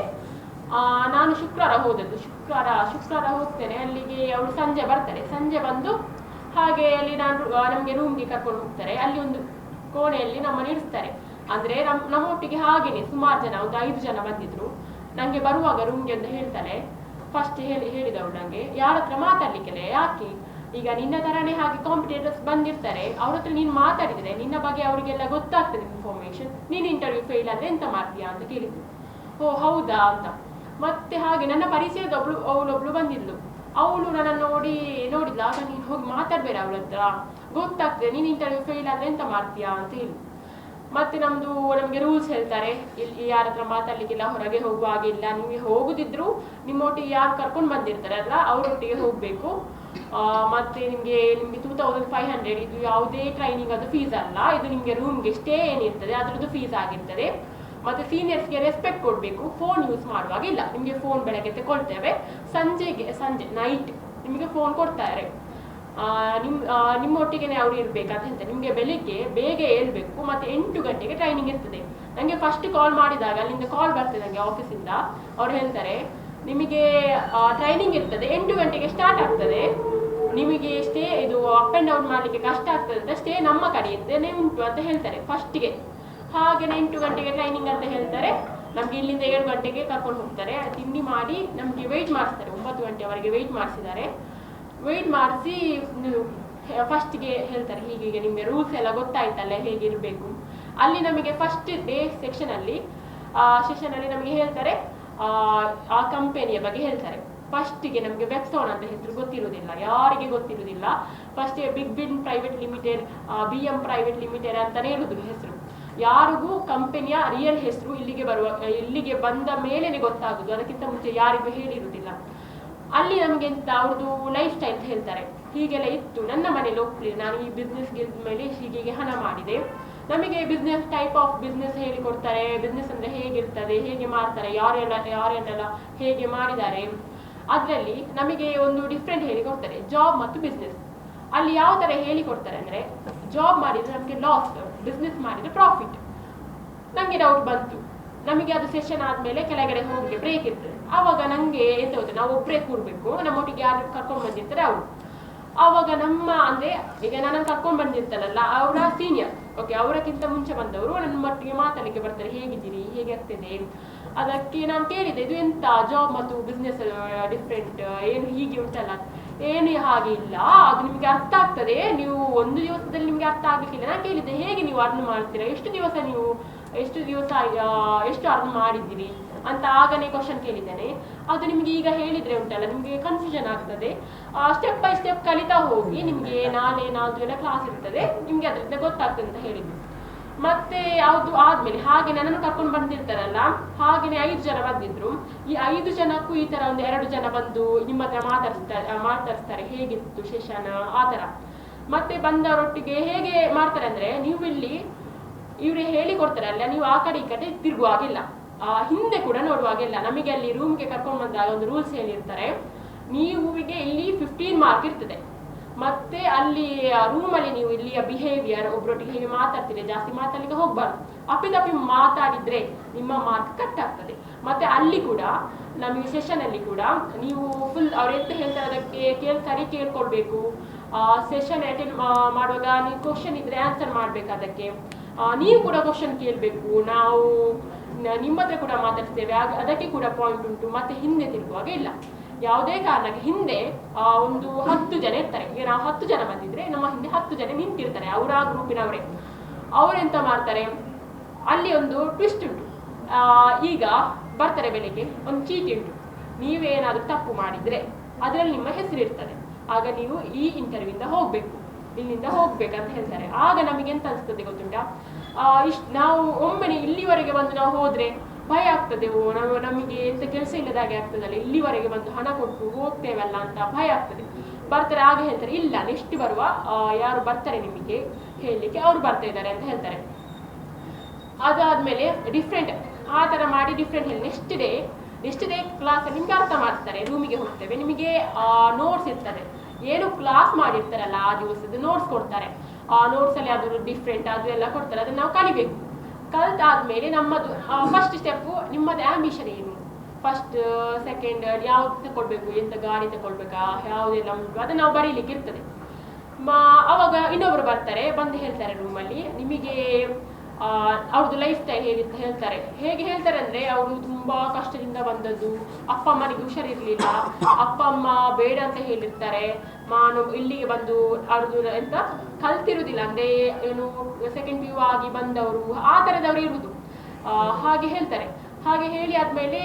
ನಾನು ಶುಕ್ರವಾರ ಹೋದದ್ದು. ಶುಕ್ರವಾರ ಹೋಗ್ತೇನೆ ಅಲ್ಲಿಗೆ. ಅವಳು ಸಂಜೆ ಬರ್ತಾರೆ. ಸಂಜೆ ಬಂದು ಹಾಗೆ ಅಲ್ಲಿ ನಮಗೆ ರೂಮ್ಗೆ ಕರ್ಕೊಂಡು ಹೋಗ್ತಾರೆ. ಅಲ್ಲಿ ಒಂದು ಕೋಣೆಯಲ್ಲಿ ನಮ್ಮನ್ನು ಇಡಿಸ್ತಾರೆ. ಅಂದರೆ ನಮ್ಮೊಟ್ಟಿಗೆ ಹಾಗೇನೆ ಸುಮಾರು ಜನ, ಒಂದು 5 ಜನ ಬಂದಿದ್ರು. ನನಗೆ ಬರುವಾಗ ರೂಮ್ಗೆ ಅಂತ ಹೇಳ್ತಾಳೆ. ಫಸ್ಟ್ ಹೇಳಿದವಳು ನನಗೆ, ಯಾರ ಹತ್ರ ಮಾತಾಡ್ಲಿಕ್ಕಿಲ್ಲ, ಯಾಕೆ, ಈಗ ನಿನ್ನ ಥರನೇ ಹಾಗೆ ಕಾಂಪಿಟೇಟರ್ಸ್ ಬಂದಿರ್ತಾರೆ, ಅವ್ರ ಹತ್ರ ನೀನು ಮಾತಾಡಿದರೆ ನಿನ್ನ ಬಗ್ಗೆ ಅವರಿಗೆಲ್ಲ ಗೊತ್ತಾಗ್ತದೆ ಇನ್ಫಾರ್ಮೇಷನ್. ನೀನು ಇಂಟರ್ವ್ಯೂ ಫೇಲ್ ಆದರೆ ಎಂತ ಮಾಡ್ತೀಯಾ ಅಂತ ಕೇಳಿದ್ರು. ಓ ಹೌದಾ ಅಂತ. ಮತ್ತೆ ಹಾಗೆ ನನ್ನ ಪರಿಚಯದ ಅವಳೊಬ್ಳು ಬಂದಿದ್ಲು. ಅವಳು ನನ್ನನ್ನು ನೋಡಿದ್ಲ. ಆಗ ನೀನು ಹೋಗಿ ಮಾತಾಡಬೇಡ ಅವಳ ಹತ್ರ, ಗೊತ್ತಾಗ್ತದೆ, ನೀನು ಇಂಟರ್ವ್ಯೂ ಫೇಲ್ ಆದರೆ ಎಂತ ಮಾಡ್ತೀಯಾ ಅಂತ ಹೇಳಿ. ಮತ್ತೆ ನಮಗೆ ರೂಲ್ಸ್ ಹೇಳ್ತಾರೆ, ಇಲ್ಲಿ ಯಾರ ಹತ್ರ ಮಾತಾಡ್ಲಿಕ್ಕಿಲ್ಲ, ಹೊರಗೆ ಹೋಗುವಾಗಿಲ್ಲ, ನಿಮಗೆ ಹೋಗುದಿದ್ರು ನಿಮ್ಮೊಟ್ಟಿಗೆ ಯಾರು ಕರ್ಕೊಂಡು ಬಂದಿರ್ತಾರೆ ಅಲ್ಲ ಅವರೊಟ್ಟಿಗೆ ಹೋಗಬೇಕು. ಮತ್ತೆ ನಿಮಗೆ 2500 ಇದು ಯಾವುದೇ ಟ್ರೈನಿಂಗ್ ಅದು ಫೀಸ್ ಅಲ್ಲ, ಇದು ನಿಮಗೆ ರೂಮ್ಗೆ ಸ್ಟೇ ಏನಿರ್ತದೆ ಅದರದ್ದು ಫೀಸ್ ಆಗಿರ್ತದೆ. ಮತ್ತೆ ಸೀನಿಯರ್ಸ್ಗೆ ರೆಸ್ಪೆಕ್ಟ್ ಕೊಡಬೇಕು. ಫೋನ್ ಯೂಸ್ ಮಾಡುವಾಗ ಇಲ್ಲ, ನಿಮಗೆ ಫೋನ್ ಬೆಳಗ್ಗೆ ತಗೊಳ್ತೇವೆ, ಸಂಜೆ ನೈಟ್ ನಿಮಗೆ ಫೋನ್ ಕೊಡ್ತಾರೆ. ನಿಮ್ಮೊಟ್ಟಿಗೆ ಅವ್ರು ಇರ್ಬೇಕಂತ ಹೇಳ್ತಾರೆ. ನಿಮಗೆ ಬೆಳಿಗ್ಗೆ ಬೇಗ ಹೇಳ್ಬೇಕು. ಮತ್ತೆ 8 ಗಂಟೆಗೆ ಟ್ರೈನಿಂಗ್ ಇರ್ತದೆ. ನನಗೆ ಫಸ್ಟ್ ಕಾಲ್ ಮಾಡಿದಾಗ ಅಲ್ಲಿಂದ ಕಾಲ್ ಬರ್ತದೆ ನನಗೆ ಆಫೀಸಿಂದ. ಅವ್ರು ಹೇಳ್ತಾರೆ, ನಿಮಗೆ ಟ್ರೈನಿಂಗ್ ಇರ್ತದೆ, 8 ಗಂಟೆಗೆ ಸ್ಟಾರ್ಟ್ ಆಗ್ತದೆ, ನಿಮಗೆ ಸ್ಟೇ ಇದು ಅಪ್ ಆ್ಯಂಡ್ ಡೌನ್ ಮಾಡಲಿಕ್ಕೆ ಕಷ್ಟ ಆಗ್ತದೆ ಅಂತ, ಸ್ಟೇ ನಮ್ಮ ಕಡೆಯಿಂದನೇ ಉಂಟು ಅಂತ ಹೇಳ್ತಾರೆ ಫಸ್ಟಿಗೆ. ಹಾಗೆ 8 ಗಂಟೆಗೆ ಟ್ರೈನಿಂಗ್ ಅಂತ ಹೇಳ್ತಾರೆ. ನಮಗೆ ಇಲ್ಲಿಂದ 7 ಗಂಟೆಗೆ ಕರ್ಕೊಂಡು ಹೋಗ್ತಾರೆ. ತಿಂಡಿ ಮಾಡಿ ನಮಗೆ ವೆಯ್ಟ್ ಮಾಡಿಸ್ತಾರೆ. 9 ಗಂಟೆವರೆಗೆ ವೆಯ್ಟ್ ಮಾಡಿಸಿದ್ದಾರೆ. ವೆಯ್ಟ್ ಮಾಡಿಸಿ ಫಸ್ಟಿಗೆ ಹೇಳ್ತಾರೆ, ಹೀಗೆ ನಿಮಗೆ ರೂಲ್ಸ್ ಎಲ್ಲ ಗೊತ್ತಾಯ್ತಲ್ಲ ಹೇಗಿರಬೇಕು. ಅಲ್ಲಿ ನಮಗೆ ಫಸ್ಟ್ ಡೇ ಸೆಕ್ಷನಲ್ಲಿ ನಮಗೆ ಹೇಳ್ತಾರೆ, ಆ ಕಂಪನಿಯ ಬಗ್ಗೆ ಹೇಳ್ತಾರೆ. ಫಸ್ಟಿಗೆ ನಮಗೆ ವೆಬ್ಸೋನ್ ಅಂತ ಹೆಸರು ಗೊತ್ತಿರುವುದಿಲ್ಲ, ಯಾರಿಗೆ ಗೊತ್ತಿರುವುದಿಲ್ಲ. First big bin private limited, BM private limited ಅಂತಲೇ ಇರುವುದು ಹೆಸರು. ಯಾರಿಗೂ ಕಂಪನಿಯ ರಿಯಲ್ ಹೆಸರು ಇಲ್ಲಿಗೆ ಬಂದ ಮೇಲೇನೆ ಗೊತ್ತಾಗುದು, ಅದಕ್ಕಿಂತ ಮುಂಚೆ ಯಾರಿಗೂ ಹೇಳಿರುವುದಿಲ್ಲ. ಅಲ್ಲಿ ನಮಗೆ ಎಂತ ಅವ್ರದ್ದು ಲೈಫ್ ಸ್ಟೈಲ್ ಅಂತ ಹೇಳ್ತಾರೆ. ಹೀಗೆಲ್ಲ ಇತ್ತು. ನನ್ನ ಮನೇಲಿ ಒಪ್ಪಲಿ, ನಾನು ಈ ಬಿಸ್ನೆಸ್ ಗೆದ್ದ ಮೇಲೆ ಹೀಗೆ ಹಣ ಮಾಡಿದೆ. ನಮಗೆ ಬಿಸ್ನೆಸ್ ಟೈಪ್ ಆಫ್ ಬಿಸ್ನೆಸ್ ಹೇಳಿಕೊಡ್ತಾರೆ. ಬಿಸ್ನೆಸ್ ಅಂದರೆ ಹೇಗಿರ್ತದೆ, ಹೇಗೆ ಮಾಡ್ತಾರೆ, ಯಾರೆಲ್ಲ ಹೇಗೆ ಮಾಡಿದ್ದಾರೆ. ಅದರಲ್ಲಿ ನಮಗೆ ಒಂದು ಡಿಫ್ರೆಂಟ್ ಹೇಳಿಕೊಡ್ತಾರೆ, ಜಾಬ್ ಮತ್ತು ಬಿಸ್ನೆಸ್. ಅಲ್ಲಿ ಯಾವ ಥರ ಹೇಳಿಕೊಡ್ತಾರೆ ಅಂದರೆ, ಜಾಬ್ ಮಾಡಿದರೆ ನಮಗೆ ಲಾಸ್, ಬಿಸ್ನೆಸ್ ಮಾಡಿದರೆ ಪ್ರಾಫಿಟ್. ನನಗೆ ಡೌಟ್ ಬಂತು. ನಮಗೆ ಅದು ಸೆಷನ್ ಆದಮೇಲೆ ಕೆಳಗಡೆ ಹೋಗಿ ಬ್ರೇಕ್ ಇರ್ತದೆ. ಆವಾಗ ನನಗೆ ಎಂತ ಗೊತ್ತೆ, ನಾವು ಒಬ್ಬರೇ ಕೂರಬೇಕು. ನಮ್ಮೊಟ್ಟಿಗೆ ಯಾರು ಕರ್ಕೊಂಡು ಬಂದಿರ್ತಾರೆ ಅವರು. ಆವಾಗ ಅಂದರೆ ಈಗ ನನ್ನನ್ನು ಕರ್ಕೊಂಡು ಬಂದಿರ್ತಾರಲ್ಲ ಅವರ ಸೀನಿಯರ್, ಓಕೆ, ಅವರಕ್ಕಿಂತ ಮುಂಚೆ ಬಂದವರು ನನ್ನ ಮಟ್ಟಿಗೆ ಮಾತಾಡಲಿಕ್ಕೆ ಬರ್ತಾರೆ, ಹೇಗಿದ್ದೀರಿ, ಹೇಗೆ ಆಗ್ತದೆ. ಅದಕ್ಕೆ ನಾನು ಕೇಳಿದೆ, ಇದು ಎಂತ ಜಾಬ್ ಮತ್ತು ಬಿಸ್ನೆಸ್ ಡಿಫ್ರೆಂಟ್, ಏನು ಹೀಗೆ ಉಂಟಲ್ಲ. ಏನು ಹಾಗೆ ಇಲ್ಲ, ಅದು ನಿಮಗೆ ಅರ್ಥ ಆಗ್ತದೆ, ನೀವು ಒಂದು ದಿವಸದಲ್ಲಿ ನಿಮಗೆ ಅರ್ಥ ಆಗಲಿಕ್ಕಿಲ್ಲ. ನಾನು ಕೇಳಿದ್ದೆ, ಹೇಗೆ ನೀವು ಅರ್ನ್ ಮಾಡ್ತೀರಾ, ಎಷ್ಟು ದಿವಸ ನೀವು ಎಷ್ಟು ದಿವಸ ಎಷ್ಟು ಅರ್ನ್ ಮಾಡಿದ್ದೀರಿ ಅಂತ ಆಗನೇ ಕ್ವಶನ್ ಕೇಳಿದ್ದೇನೆ. ಅದು ನಿಮ್ಗೆ ಈಗ ಹೇಳಿದ್ರೆ ಉಂಟಲ್ಲ ನಿಮ್ಗೆ ಕನ್ಫ್ಯೂಷನ್ ಆಗ್ತದೆ. ಸ್ಟೆಪ್ ಬೈ ಸ್ಟೆಪ್ ಕಲಿತಾ ಹೋಗಿ, ನಿಮ್ಗೆ ನಾಳೆ ನಾಲ್ಕು ಎಲ್ಲ ಕ್ಲಾಸ್ ಇರ್ತದೆ, ನಿಮ್ಗೆ ಅದರಿಂದ ಗೊತ್ತಾಗ್ತದೆ ಅಂತ ಹೇಳಿದ್ರು. ಮತ್ತೆ ಅದು ಆದ್ಮೇಲೆ ಹಾಗೆ ನನ್ನನ್ನು ಕರ್ಕೊಂಡು ಬಂದಿರ್ತಾರಲ್ಲ, ಹಾಗೇನೆ 5 ಜನ ಬಂದಿದ್ರು. ಈ 5 ಜನಕ್ಕೂ ಈ ತರ ಒಂದು 2 ಜನ ಬಂದು ನಿಮ್ಮ ಹತ್ರ ಮಾತಾಡಿಸ್ತಾರೆ ಹೇಗಿತ್ತು ಸೆಷನ್ ಆ ತರ. ಮತ್ತೆ ಬಂದವರೊಟ್ಟಿಗೆ ಹೇಗೆ ಮಾಡ್ತಾರೆ ಅಂದ್ರೆ, ನೀವು ಇಲ್ಲಿ ಇವ್ರು ಹೇಳಿ ಕೊಡ್ತಾರಲ್ಲ, ನೀವು ಆ ಕಡೆ ಈ ಕಡೆ ತಿರುಗುವಾಗಿಲ್ಲ, ಹಿಂದೆ ಕೂಡ ನೋಡುವಾಗಿಲ್ಲ. ನಮಗೆ ಅಲ್ಲಿ ರೂಮ್ಗೆ ಕರ್ಕೊಂಡು ಬಂದಾಗ ಒಂದು ರೂಲ್ಸ್ ಹೇಳಿರ್ತಾರೆ, ನೀವಿಗೆ ಇಲ್ಲಿ 15 ಮಾರ್ಕ್ ಇರ್ತದೆ. ಮತ್ತೆ ಅಲ್ಲಿ ರೂಮಲ್ಲಿ ನೀವು ಇಲ್ಲಿಯ ಬಿಹೇವಿಯರ್, ಒಬ್ಬರೊಟ್ಟಿಗೆ ಹೇಗೆ ಮಾತಾಡ್ತೀರಿ, ಜಾಸ್ತಿ ಮಾತಾಡ್ಲಿಕ್ಕೆ ಹೋಗ್ಬಾರ್ದು. ಅಪ್ಪಿತಪ್ಪಿ ಮಾತಾಡಿದ್ರೆ ನಿಮ್ಮ ಮಾರ್ಕ್ ಕಟ್ ಆಗ್ತದೆ. ಮತ್ತೆ ಅಲ್ಲಿ ಕೂಡ ನಮಗೆ ಸೆಷನ್ ಅಲ್ಲಿ ಕೂಡ ನೀವು ಫುಲ್ ಅವ್ರು ಎಂತ ಹೇಳ್ತಾರೆ ಅದಕ್ಕೆ ಸರಿ ಕೇಳ್ಕೊಳ್ಬೇಕು. ಸೆಷನ್ ಅಟೆಂಡ್ ಮಾಡುವಾಗ ನೀವು ಕ್ವಶನ್ ಇದ್ರೆ ಆನ್ಸರ್ ಮಾಡ್ಬೇಕು. ಅದಕ್ಕೆ ನೀವು ಕೂಡ ಕ್ವಶನ್ ಕೇಳಬೇಕು. ನಾವು ನಿಮ್ಮ ಹತ್ರ ಕೂಡ ಮಾತಾಡ್ತೇವೆ, ಅದಕ್ಕೆ ಕೂಡ ಪಾಯಿಂಟ್ ಉಂಟು. ಮತ್ತೆ ಹಿಂದೆ ತಿರುಗುವಾಗ ಇಲ್ಲ, ಯಾವುದೇ ಕಾರಣಕ್ಕೆ ಹಿಂದೆ ಒಂದು 10 ಜನ ಇರ್ತಾರೆ. ಈಗ ನಾವು 10 ಜನ ಬಂದಿದ್ರೆ ನಮ್ಮ ಹಿಂದೆ 10 ಜನ ನಿಂತಿರ್ತಾರೆ, ಅವರ ಗ್ರೂಪಿನವರೇ. ಅವರೆಂತ ಮಾಡ್ತಾರೆ, ಅಲ್ಲಿ ಒಂದು ಟ್ವಿಸ್ಟ್ ಉಂಟು. ಈಗ ಬರ್ತಾರೆ ಬೆಳಿಗ್ಗೆ, ಒಂದು ಚೀಟಿ ಉಂಟು, ನೀವೇನಾದ್ರೂ ತಪ್ಪು ಮಾಡಿದ್ರೆ ಅದರಲ್ಲಿ ನಿಮ್ಮ ಹೆಸರು ಇರ್ತದೆ. ಆಗ ನೀವು ಈ ಇಂಟರ್ವ್ಯೂಯಿಂದ ಹೋಗ್ಬೇಕು, ಇಲ್ಲಿಂದ ಹೋಗ್ಬೇಕಂತ ಹೇಳ್ತಾರೆ. ಆಗ ನಮಗೆ ಎಂತ ಅನ್ಸ್ತದೆ ಗೊತ್ತುಂಟಾ, ನಾವು ಒಮ್ಮೆನೆ ಇಲ್ಲಿವರೆಗೆ ಬಂದು ನಾವು ಹೋದ್ರೆ ಭಯ ಆಗ್ತದೆ. ನಮಗೆ ಎಂತ ಕೆಲಸ ಇಲ್ಲದಾಗೆ ಆಗ್ತದಲ್ಲ, ಇಲ್ಲಿವರೆಗೆ ಬಂದು ಹಣ ಕೊಟ್ಟು ಹೋಗ್ತೇವಲ್ಲ ಅಂತ ಭಯ ಆಗ್ತದೆ. ಬರ್ತಾರೆ, ಆಗ ಹೇಳ್ತಾರೆ ಇಲ್ಲ ನೆಕ್ಸ್ಟ್ ಬರುವ ಯಾರು ಬರ್ತಾರೆ ನಿಮಗೆ ಹೇಳಲಿಕ್ಕೆ, ಅವ್ರು ಬರ್ತಾ ಇದ್ದಾರೆ ಅಂತ ಹೇಳ್ತಾರೆ. ಅದಾದ್ಮೇಲೆ ಡಿಫ್ರೆಂಟ್ ಆ ತರ ಮಾಡಿ ಡಿಫ್ರೆಂಟ್ ಹೇಳಿ ನೆಕ್ಸ್ಟ್ ಡೇ ಕ್ಲಾಸ್ ನಿಮ್ಗೆ ಅರ್ಥ ಮಾಡ್ತಾರೆ. ರೂಮಿಗೆ ಹೋಗ್ತೇವೆ, ನಿಮಗೆ ನೋಟ್ಸ್ ಇರ್ತದೆ, ಏನು ಕ್ಲಾಸ್ ಮಾಡಿರ್ತಾರಲ್ಲ ಆ ದಿವಸದ ನೋಟ್ಸ್ ಕೊಡ್ತಾರೆ. ಆ ನೋಟ್ಸ್ ಅಲ್ಲಿ ಅದು ಡಿಫ್ರೆಂಟ್ ಅದು ಎಲ್ಲ ಕೊಡ್ತಾರೆ, ಅದನ್ನ ನಾವು ಕಲಿಬೇಕು. ಕಲ್ತಾದ್ಮೇಲೆ ನಮ್ಮದು ಫಸ್ಟ್ ಸ್ಟೆಪ್, ನಿಮ್ಮದು ಆಂಬಿಷನ್ ಏನು, ಫಸ್ಟ್ ಸೆಕೆಂಡ್ ಯಾವ್ದು ತಗೊಳ್ಬೇಕು, ಎಂತ ಗಾಡಿ ತಗೊಳ್ಬೇಕಾ, ಯಾವುದೆಲ್ಲ ಉಂಟು ಅದನ್ನ ನಾವು ಬರೀಲಿಕ್ಕೆ ಇರ್ತದೆ. ಅವಾಗ ಇನ್ನೊಬ್ರು ಬರ್ತಾರೆ, ಬಂದು ಹೇಳ್ತಾರೆ ರೂಮಲ್ಲಿ ನಿಮಗೆ ಅವ್ರದ್ದು ಲೈಫ್ ಸ್ಟೈಲ್ ಹೇಳ್ತಾರೆ. ಹೇಗೆ ಹೇಳ್ತಾರೆ ಅಂದ್ರೆ, ಅವರು ತುಂಬಾ ಕಷ್ಟದಿಂದ ಬಂದದ್ದು, ಅಪ್ಪ ಅಮ್ಮನಿಗೆ ಹುಷಾರಿರ್ಲಿಲ್ಲ, ಅಪ್ಪ ಅಮ್ಮ ಬೇಡ ಅಂತ ಹೇಳಿರ್ತಾರೆ, ನಾನು ಇಲ್ಲಿಗೆ ಬಂದು ಅವ್ರದ್ದು ಎಂತ ಕಲ್ತಿರುವುದಿಲ್ಲ ಅಂದ್ರೆ ಏನು ಸೆಕೆಂಡ್ PU ಆಗಿ ಬಂದವರು ಆ ತರದವ್ರು ಇರುವುದು. ಹಾಗೆ ಹೇಳ್ತಾರೆ. ಹಾಗೆ ಹೇಳಿ ಆದ್ಮೇಲೆ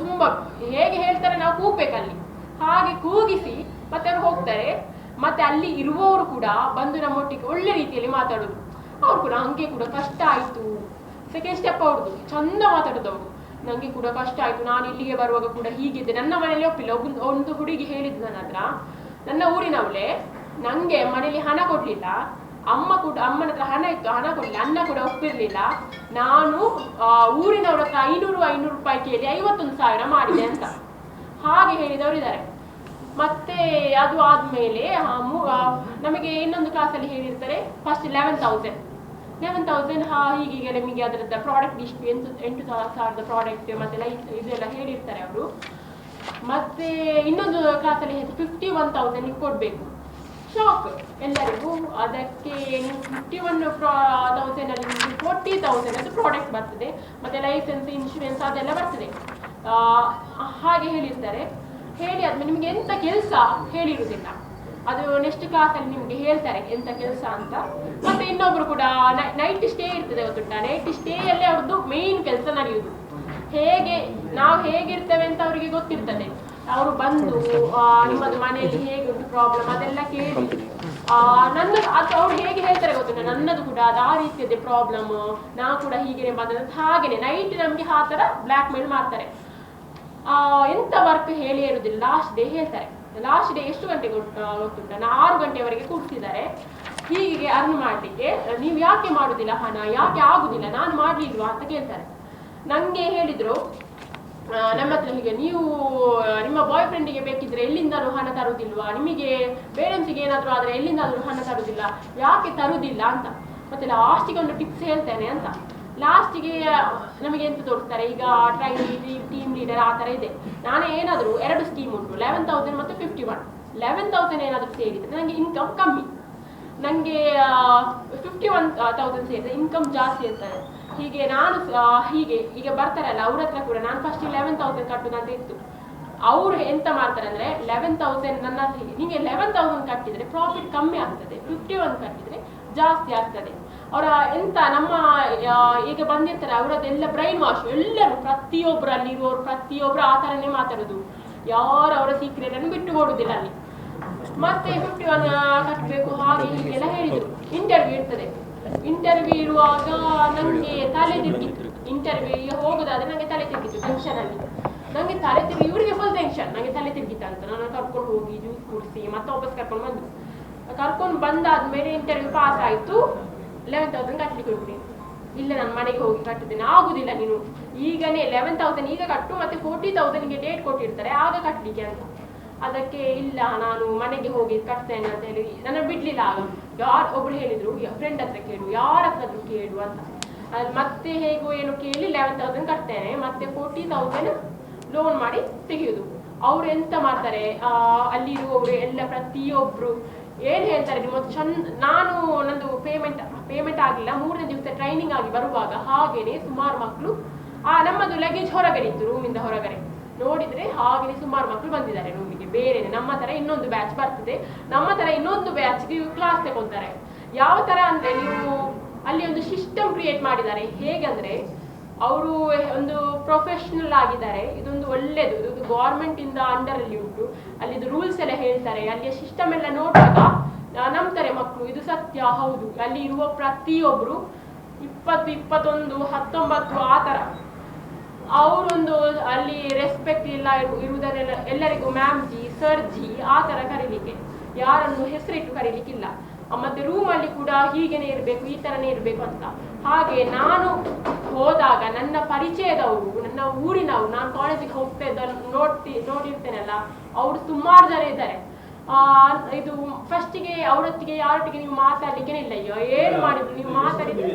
ತುಂಬಾ ಹೇಗೆ ಹೇಳ್ತಾರೆ, ನಾವು ಕೂಗ್ಬೇಕಲ್ಲಿ. ಹಾಗೆ ಕೂಗಿಸಿ ಮತ್ತೆ ಅವ್ರು ಹೋಗ್ತಾರೆ. ಮತ್ತೆ ಅಲ್ಲಿ ಇರುವವರು ಕೂಡ ಬಂದು ನಮ್ಮೊಟ್ಟಿಗೆ ಒಳ್ಳೆ ರೀತಿಯಲ್ಲಿ ಮಾತಾಡೋದು. ಅವ್ರು ಕೂಡ ಹಂಗೆ ಕೂಡ ಕಷ್ಟ ಆಯ್ತು, ಸೆಕೆಂಡ್ ಸ್ಟೆಪ್ ಅವ್ರದ್ದು ಚಂದ ಮಾತಾಡೋದವ್ರು. ನಂಗೆ ಕೂಡ ಕಷ್ಟ ಆಯ್ತು, ನಾನು ಇಲ್ಲಿಗೆ ಬರುವಾಗ ಕೂಡ ಹೀಗಿದ್ದೆ, ನನ್ನ ಮನೇಲಿ ಒಪ್ಪಿಲ್ಲ. ಒಂದು ಹುಡುಗಿ ಹೇಳಿದ್ದು ನನ್ನ ಹತ್ರ, ನನ್ನ ಊರಿನವಳೆ, ನಂಗೆ ಮನೇಲಿ ಹಣ ಕೊಡ್ಲಿಲ್ಲ, ಅಮ್ಮನ ಹತ್ರ ಹಣ ಇತ್ತು, ಹಣ ಕೊಡ್ಲಿಲ್ಲ, ಅನ್ನ ಕೂಡ ಒಪ್ಪಿರ್ಲಿಲ್ಲ, ನಾನು ಊರಿನವ್ರ ಹತ್ರ 500 ರೂಪಾಯಿ ಕೇಳಿ 51,000 ಮಾಡಿದೆ ಅಂತ ಹಾಗೆ ಹೇಳಿದವರು ಇದ್ದಾರೆ. ಮತ್ತೆ ಅದು ಆದ್ಮೇಲೆ ನಮಗೆ ಇನ್ನೊಂದು ಕ್ಲಾಸಲ್ಲಿ ಹೇಳಿರ್ತಾರೆ, ಫಸ್ಟ್ 11,000 ಹೀಗೆ ನಿಮಗೆ ಅದರದ್ದು ಪ್ರಾಡಕ್ಟ್ ಇಷ್ಟು 8,000 ಪ್ರಾಡಕ್ಟ್ ಮತ್ತೆ ಲೈಟ್ ಇದೆಲ್ಲ ಹೇಳಿರ್ತಾರೆ ಅವರು. ಮತ್ತೆ ಇನ್ನೊಂದು ಕ್ಲಾಸಲ್ಲಿ 51,000 ಕೊಡ್ಬೇಕು. ಶಾಕ್ ಎಲ್ಲರಿಗೂ. ಅದಕ್ಕೆ 51,000 ಅಲ್ಲಿ ನಿಮಗೆ 40,000 ಅದು ಪ್ರಾಡಕ್ಟ್ ಬರ್ತದೆ, ಮತ್ತೆ ಲೈಸೆನ್ಸ್ ಇನ್ಶೂರೆನ್ಸ್ ಅದೆಲ್ಲ ಬರ್ತದೆ. ಹಾಗೆ ಹೇಳಿರ್ತಾರೆ. ಹೇಳಿ ಆದ್ಮೇಲೆ ನಿಮ್ಗೆ ಎಂತ ಕೆಲಸ ಹೇಳಿರುವುದಿಲ್ಲ, ಅದು ನೆಕ್ಸ್ಟ್ ಕ್ಲಾಸಲ್ಲಿ ನಿಮ್ಗೆ ಹೇಳ್ತಾರೆ ಎಂತ ಕೆಲಸ ಅಂತ. ಮತ್ತೆ ಇನ್ನೊಬ್ರು ಕೂಡ ನೈಟ್ ಸ್ಟೇ ಇರ್ತದೆ ಗೊತ್ತುಂಟ, ನೈಟ್ ಸ್ಟೇ ಅಲ್ಲಿ ಅವ್ರದ್ದು ಮೇನ್ ಕೆಲಸ ನಡೆಯುವುದು. ನಾವು ಹೇಗಿರ್ತೇವೆ ಅಂತ ಅವರಿಗೆ ಗೊತ್ತಿರ್ತದೆ. ಅವರು ಬಂದು ನಿಮ್ಮದು ಮನೆಯಲ್ಲಿ ಹೇಗೆ ಉಂಟು ಪ್ರಾಬ್ಲಮ್ ಅದೆಲ್ಲ ಕೇಳಿ ಅದು ಅವ್ರು ಹೇಗೆ ಹೇಳ್ತಾರೆ ಗೊತ್ತುಂಟ, ನನ್ನದು ಕೂಡ ಅದು ಆ ರೀತಿಯದೇ ಪ್ರಾಬ್ಲಮ್, ನಾವು ಕೂಡ ಹೀಗೆ ಬಂದದ್ದು. ಹಾಗೇನೆ ನೈಟ್ ನಮ್ಗೆ ಆ ತರ ಬ್ಲ್ಯಾಕ್ ಮೇಲ್ ಮಾಡ್ತಾರೆ. ಎಂತ ವರ್ಕ್ ಹೇಳಿ ಇರುವುದಿಲ್ಲ, ಲಾಸ್ಟ್ ಡೇ ಹೇಳ್ತಾರೆ. ಲಾಸ್ಟ್ ಡೇ ಎಷ್ಟು ಗಂಟೆಗೆ ಗೊತ್ತುಂಟ, 6 ಗಂಟೆವರೆಗೆ ಕೂರಿಸಿದ್ದಾರೆ ಹೀಗೆ ಅರ್ನ್ ಮಾಡ್ಲಿಕ್ಕೆ. ನೀವು ಯಾಕೆ ಮಾಡುದಿಲ್ಲ ಹಣ, ಯಾಕೆ ಆಗುದಿಲ್ಲ, ನಾನು ಮಾಡ್ಲಿಲ್ವಾ ಅಂತ ಕೇಳ್ತಾರೆ. ನಂಗೆ ಹೇಳಿದ್ರು ನಮ್ಮ ಹತ್ರ ಹೀಗೆ, ನೀವು ನಿಮ್ಮ ಬಾಯ್ ಫ್ರೆಂಡಿಗೆ ಬೇಕಿದ್ರೆ ಎಲ್ಲಿಂದಲೂ ಹಣ ತರುವುದಿಲ್ವಾ, ನಿಮಗೆ ಪೇರೆಂಟ್ಸಿಗೆ ಏನಾದ್ರು ಆದ್ರೆ ಎಲ್ಲಿಂದಾದ್ರೂ ಹಣ ತರುವುದಿಲ್ಲ, ಯಾಕೆ ತರುವುದಿಲ್ಲ ಅಂತ. ಮತ್ತೆ ಲಾಸ್ಟಿಗೆ ಒಂದು ಟಿಪ್ಸ್ ಹೇಳ್ತೇನೆ ಅಂತ. ಲಾಸ್ಟಿಗೆ ನಮಗೆ ಎಂತ ತೋರಿಸ್ತಾರೆ, ಈಗ ಟೀಮ್ ಲೀಡರ್ ಆ ಥರ ಇದೆ. ನಾನೇ ಏನಾದರೂ 2 ಸ್ಕೀಮ್ ಉಂಟು, 11,000 ಮತ್ತು 51. 11,000 ಏನಾದರೂ ಸೇರಿದ್ರೆ ನನಗೆ ಇನ್ಕಮ್ ಕಮ್ಮಿ, ನನಗೆ 51,000 ಸೇರಿದ್ರೆ ಇನ್ಕಮ್ ಜಾಸ್ತಿ ಇರ್ತದೆ. ಹೀಗೆ ನಾನು ಈಗ ಬರ್ತಾರಲ್ಲ ಅವ್ರ ಹತ್ರ ಕೂಡ ನಾನು ಫಸ್ಟ್ 11,000 ಕಟ್ಟುದಂತ ಇತ್ತು. ಅವ್ರು ಎಂತ ಮಾಡ್ತಾರೆ ಅಂದ್ರೆ 11,000 ನನ್ನ ನಿಮಗೆ 11,000 ಕಟ್ಟಿದ್ರೆ ಪ್ರಾಫಿಟ್ ಕಮ್ಮಿ ಆಗ್ತದೆ, 51 ಕಟ್ಟಿದ್ರೆ ಜಾಸ್ತಿ ಆಗ್ತದೆ. ಅವರ ಎಂತ ನಮ್ಮ ಈಗ ಬಂದಿರ್ತಾರೆ ಅವರದೆಲ್ಲ ಬ್ರೈನ್ ವಾಶ್, ಎಲ್ಲರೂ ಪ್ರತಿಯೊಬ್ಬರು ಅಲ್ಲಿರುವವರು ಪ್ರತಿಯೊಬ್ಬರು ಆ ಥರನೇ ಮಾತಾಡೋದು, ಯಾರು ಅವರ ಸೀಕ್ರೆಟ್ ಅನ್ನು ಬಿಟ್ಟು ಕೊಡುದಿಲ್ಲ ಅಲ್ಲಿ. ಮತ್ತೆ 51 ಕಟ್ಟಬೇಕು ಹಾಗೆ ಹೀಗೆಲ್ಲ ಹೇಳಿದ್ರು. ಇಂಟರ್ವ್ಯೂ ಇರ್ತದೆ, ಇಂಟರ್ವ್ಯೂ ಇರುವಾಗ ನನಗೆ ತಲೆ ತಿರುಗಿತ್ತು. ಇಂಟರ್ವ್ಯೂಗೆ ಹೋಗೋದಾದ್ರೆ ನನಗೆ ತಲೆ ತಿರುಗಿತ್ತು ಟೆನ್ಷನಲ್ಲಿ. ನನಗೆ ತಲೆ ತಿರುಗಿ ಇವರಿಗೆ ಫುಲ್ ಟೆನ್ಷನ್, ನನಗೆ ತಲೆ ತಿರುಗಿತ್ತು ಅಂತ ನಾನು ಕರ್ಕೊಂಡು ಹೋಗಿ ಜ್ಯೂಸ್ ಕುಡಿಸಿ ಮತ್ತೆ ವಾಪಸ್ ಕರ್ಕೊಂಡು ಬಂದು. ಕರ್ಕೊಂಡು ಬಂದಾದ್ಮೇಲೆ ಇಂಟರ್ವ್ಯೂ ಪಾಸ್ ಆಯಿತು. 11,000 ಕಟ್ಟಲಿಕ್ಕೆ ಹೋಗ್ತೀನಿ. ಇಲ್ಲ ನಾನು ಮನೆಗೆ ಹೋಗಿ ಕಟ್ಟಿದ್ದೇನೆ. ಆಗುದಿಲ್ಲ, ನೀನು ಈಗನೇ 11,000 ಈಗ ಕಟ್ಟು, ಮತ್ತೆ 40,000ಗೆ ಡೇಟ್ ಕೊಟ್ಟಿರ್ತಾರೆ ಆಗ ಕಟ್ಟಲಿಕ್ಕೆ ಅಂತ. ಅದಕ್ಕೆ ಇಲ್ಲ ನಾನು ಮನೆಗೆ ಹೋಗಿ ಕಟ್ತೇನೆ ಅಂತ ಹೇಳಿ ನನ್ನ ಬಿಡ್ಲಿಲ್ಲ. ಆಗ ಯಾರು ಒಬ್ರು ಹೇಳಿದ್ರು, ಫ್ರೆಂಡ್ ಹತ್ರ ಕೇಳು, ಯಾರ ಹತ್ರ ಕೇಳು ಅಂತ. ಅದು ಮತ್ತೆ ಹೇಗೋ ಏನು ಕೇಳಿ 11,000 ಕಟ್ತೇನೆ, ಮತ್ತೆ 40,000 ಲೋನ್ ಮಾಡಿ ತೆಗೆಯುವುದು. ಅವ್ರು ಎಂತ ಮಾಡ್ತಾರೆ, ಅಲ್ಲಿರುವವರು ಎಲ್ಲ ಪ್ರತಿಯೊಬ್ರು ಏನು ಹೇಳ್ತಾರೆ, ನಿಮ್ಮ ನಾನು ನಂದು ಪೇಮೆಂಟ್ ಆಗಿಲ್ಲ, 3ನೇ ದಿವಸ ಟ್ರೈನಿಂಗ್ ಆಗಿ ಬರುವಾಗ ಹಾಗೇನೆ ಸುಮಾರು ಮಕ್ಕಳು ನಮ್ಮದು ಲಗೇಜ್ ಹೊರಗಡೆ ಇತ್ತು, ರೂಮಿಂದ ಹೊರಗಡೆ ನೋಡಿದ್ರೆ ಹಾಗೆಯೇ ಸುಮಾರು ಮಕ್ಕಳು ಬಂದಿದ್ದಾರೆ ರೂಮಿಗೆ. ಬೇರೆ ನಮ್ಮ ತರ ಇನ್ನೊಂದು ಬ್ಯಾಚ್ ಬರ್ತದೆ, ನಮ್ಮ ತರ ಇನ್ನೊಂದು ಬ್ಯಾಚ್ಗೆ ಕ್ಲಾಸ್ ತಗೊಳ್ತಾರೆ. ಯಾವ ತರ ಅಂದ್ರೆ ನೀವು ಅಲ್ಲಿ ಒಂದು ಸಿಸ್ಟಮ್ ಕ್ರಿಯೇಟ್ ಮಾಡಿದ್ದಾರೆ. ಹೇಗಂದ್ರೆ ಅವರು ಒಂದು ಪ್ರೊಫೆಷನಲ್ ಆಗಿದ್ದಾರೆ, ಇದೊಂದು ಒಳ್ಳೇದು, ಇದು ಗೌರ್ಮೆಂಟ್ ಇಂದ ಅಂಡರ್ ಅಲ್ಲಿ ಉಂಟು, ಅಲ್ಲಿದು ರೂಲ್ಸ್ ಎಲ್ಲ ಹೇಳ್ತಾರೆ, ಅಲ್ಲಿಯ ಸಿಸ್ಟಮ್ ಎಲ್ಲ ನೋಡುವಾಗ ನಂಬ್ತಾರೆ ಮಕ್ಕಳು, ಇದು ಸತ್ಯ ಹೌದು. ಅಲ್ಲಿ ಇರುವ ಪ್ರತಿಯೊಬ್ರು 20, 21, 19 ಆ ತರ ಅವರೊಂದು ಅಲ್ಲಿ ರೆಸ್ಪೆಕ್ಟ್ ಇಲ್ಲ ಇರುವುದನ್ನೆಲ್ಲ ಎಲ್ಲರಿಗೂ ಮ್ಯಾಮ್ ಜಿ ಸರ್ ಜಿ ಆ ತರ ಕರೀಲಿಕ್ಕೆ, ಯಾರನ್ನು ಹೆಸರಿಟ್ಟು ಕರೀಲಿಕ್ಕಿಲ್ಲ. ಮತ್ತೆ ರೂಮಲ್ಲಿ ಕೂಡ ಹೀಗೇನೆ ಇರಬೇಕು, ಈ ತರನೇ ಇರಬೇಕು ಅಂತ. ಹಾಗೆ ನಾನು ಹೋದಾಗ ನನ್ನ ಪರಿಚಯದವರು, ನನ್ನ ಊರಿನವರು, ನಾನು ಕಾಲೇಜಿಗೆ ಹೋಗ್ತಾ ಇದ್ದ ನೋಡಿರ್ತೇನಲ್ಲ, ಅವರು ಸುಮಾರು ಜನ ಇದ್ದಾರೆ. ಇದು ಫಸ್ಟಿಗೆ ಅವರೊತ್ತಿಗೆ ಯಾರೊಟ್ಟಿಗೆ ನೀವು ಮಾತಾಡ್ಲಿಕ್ಕೆ ಇಲ್ಲ, ಏನು ಮಾಡಿದ್ರು ನೀವು ಮಾತಾಡಿದ್ರೆ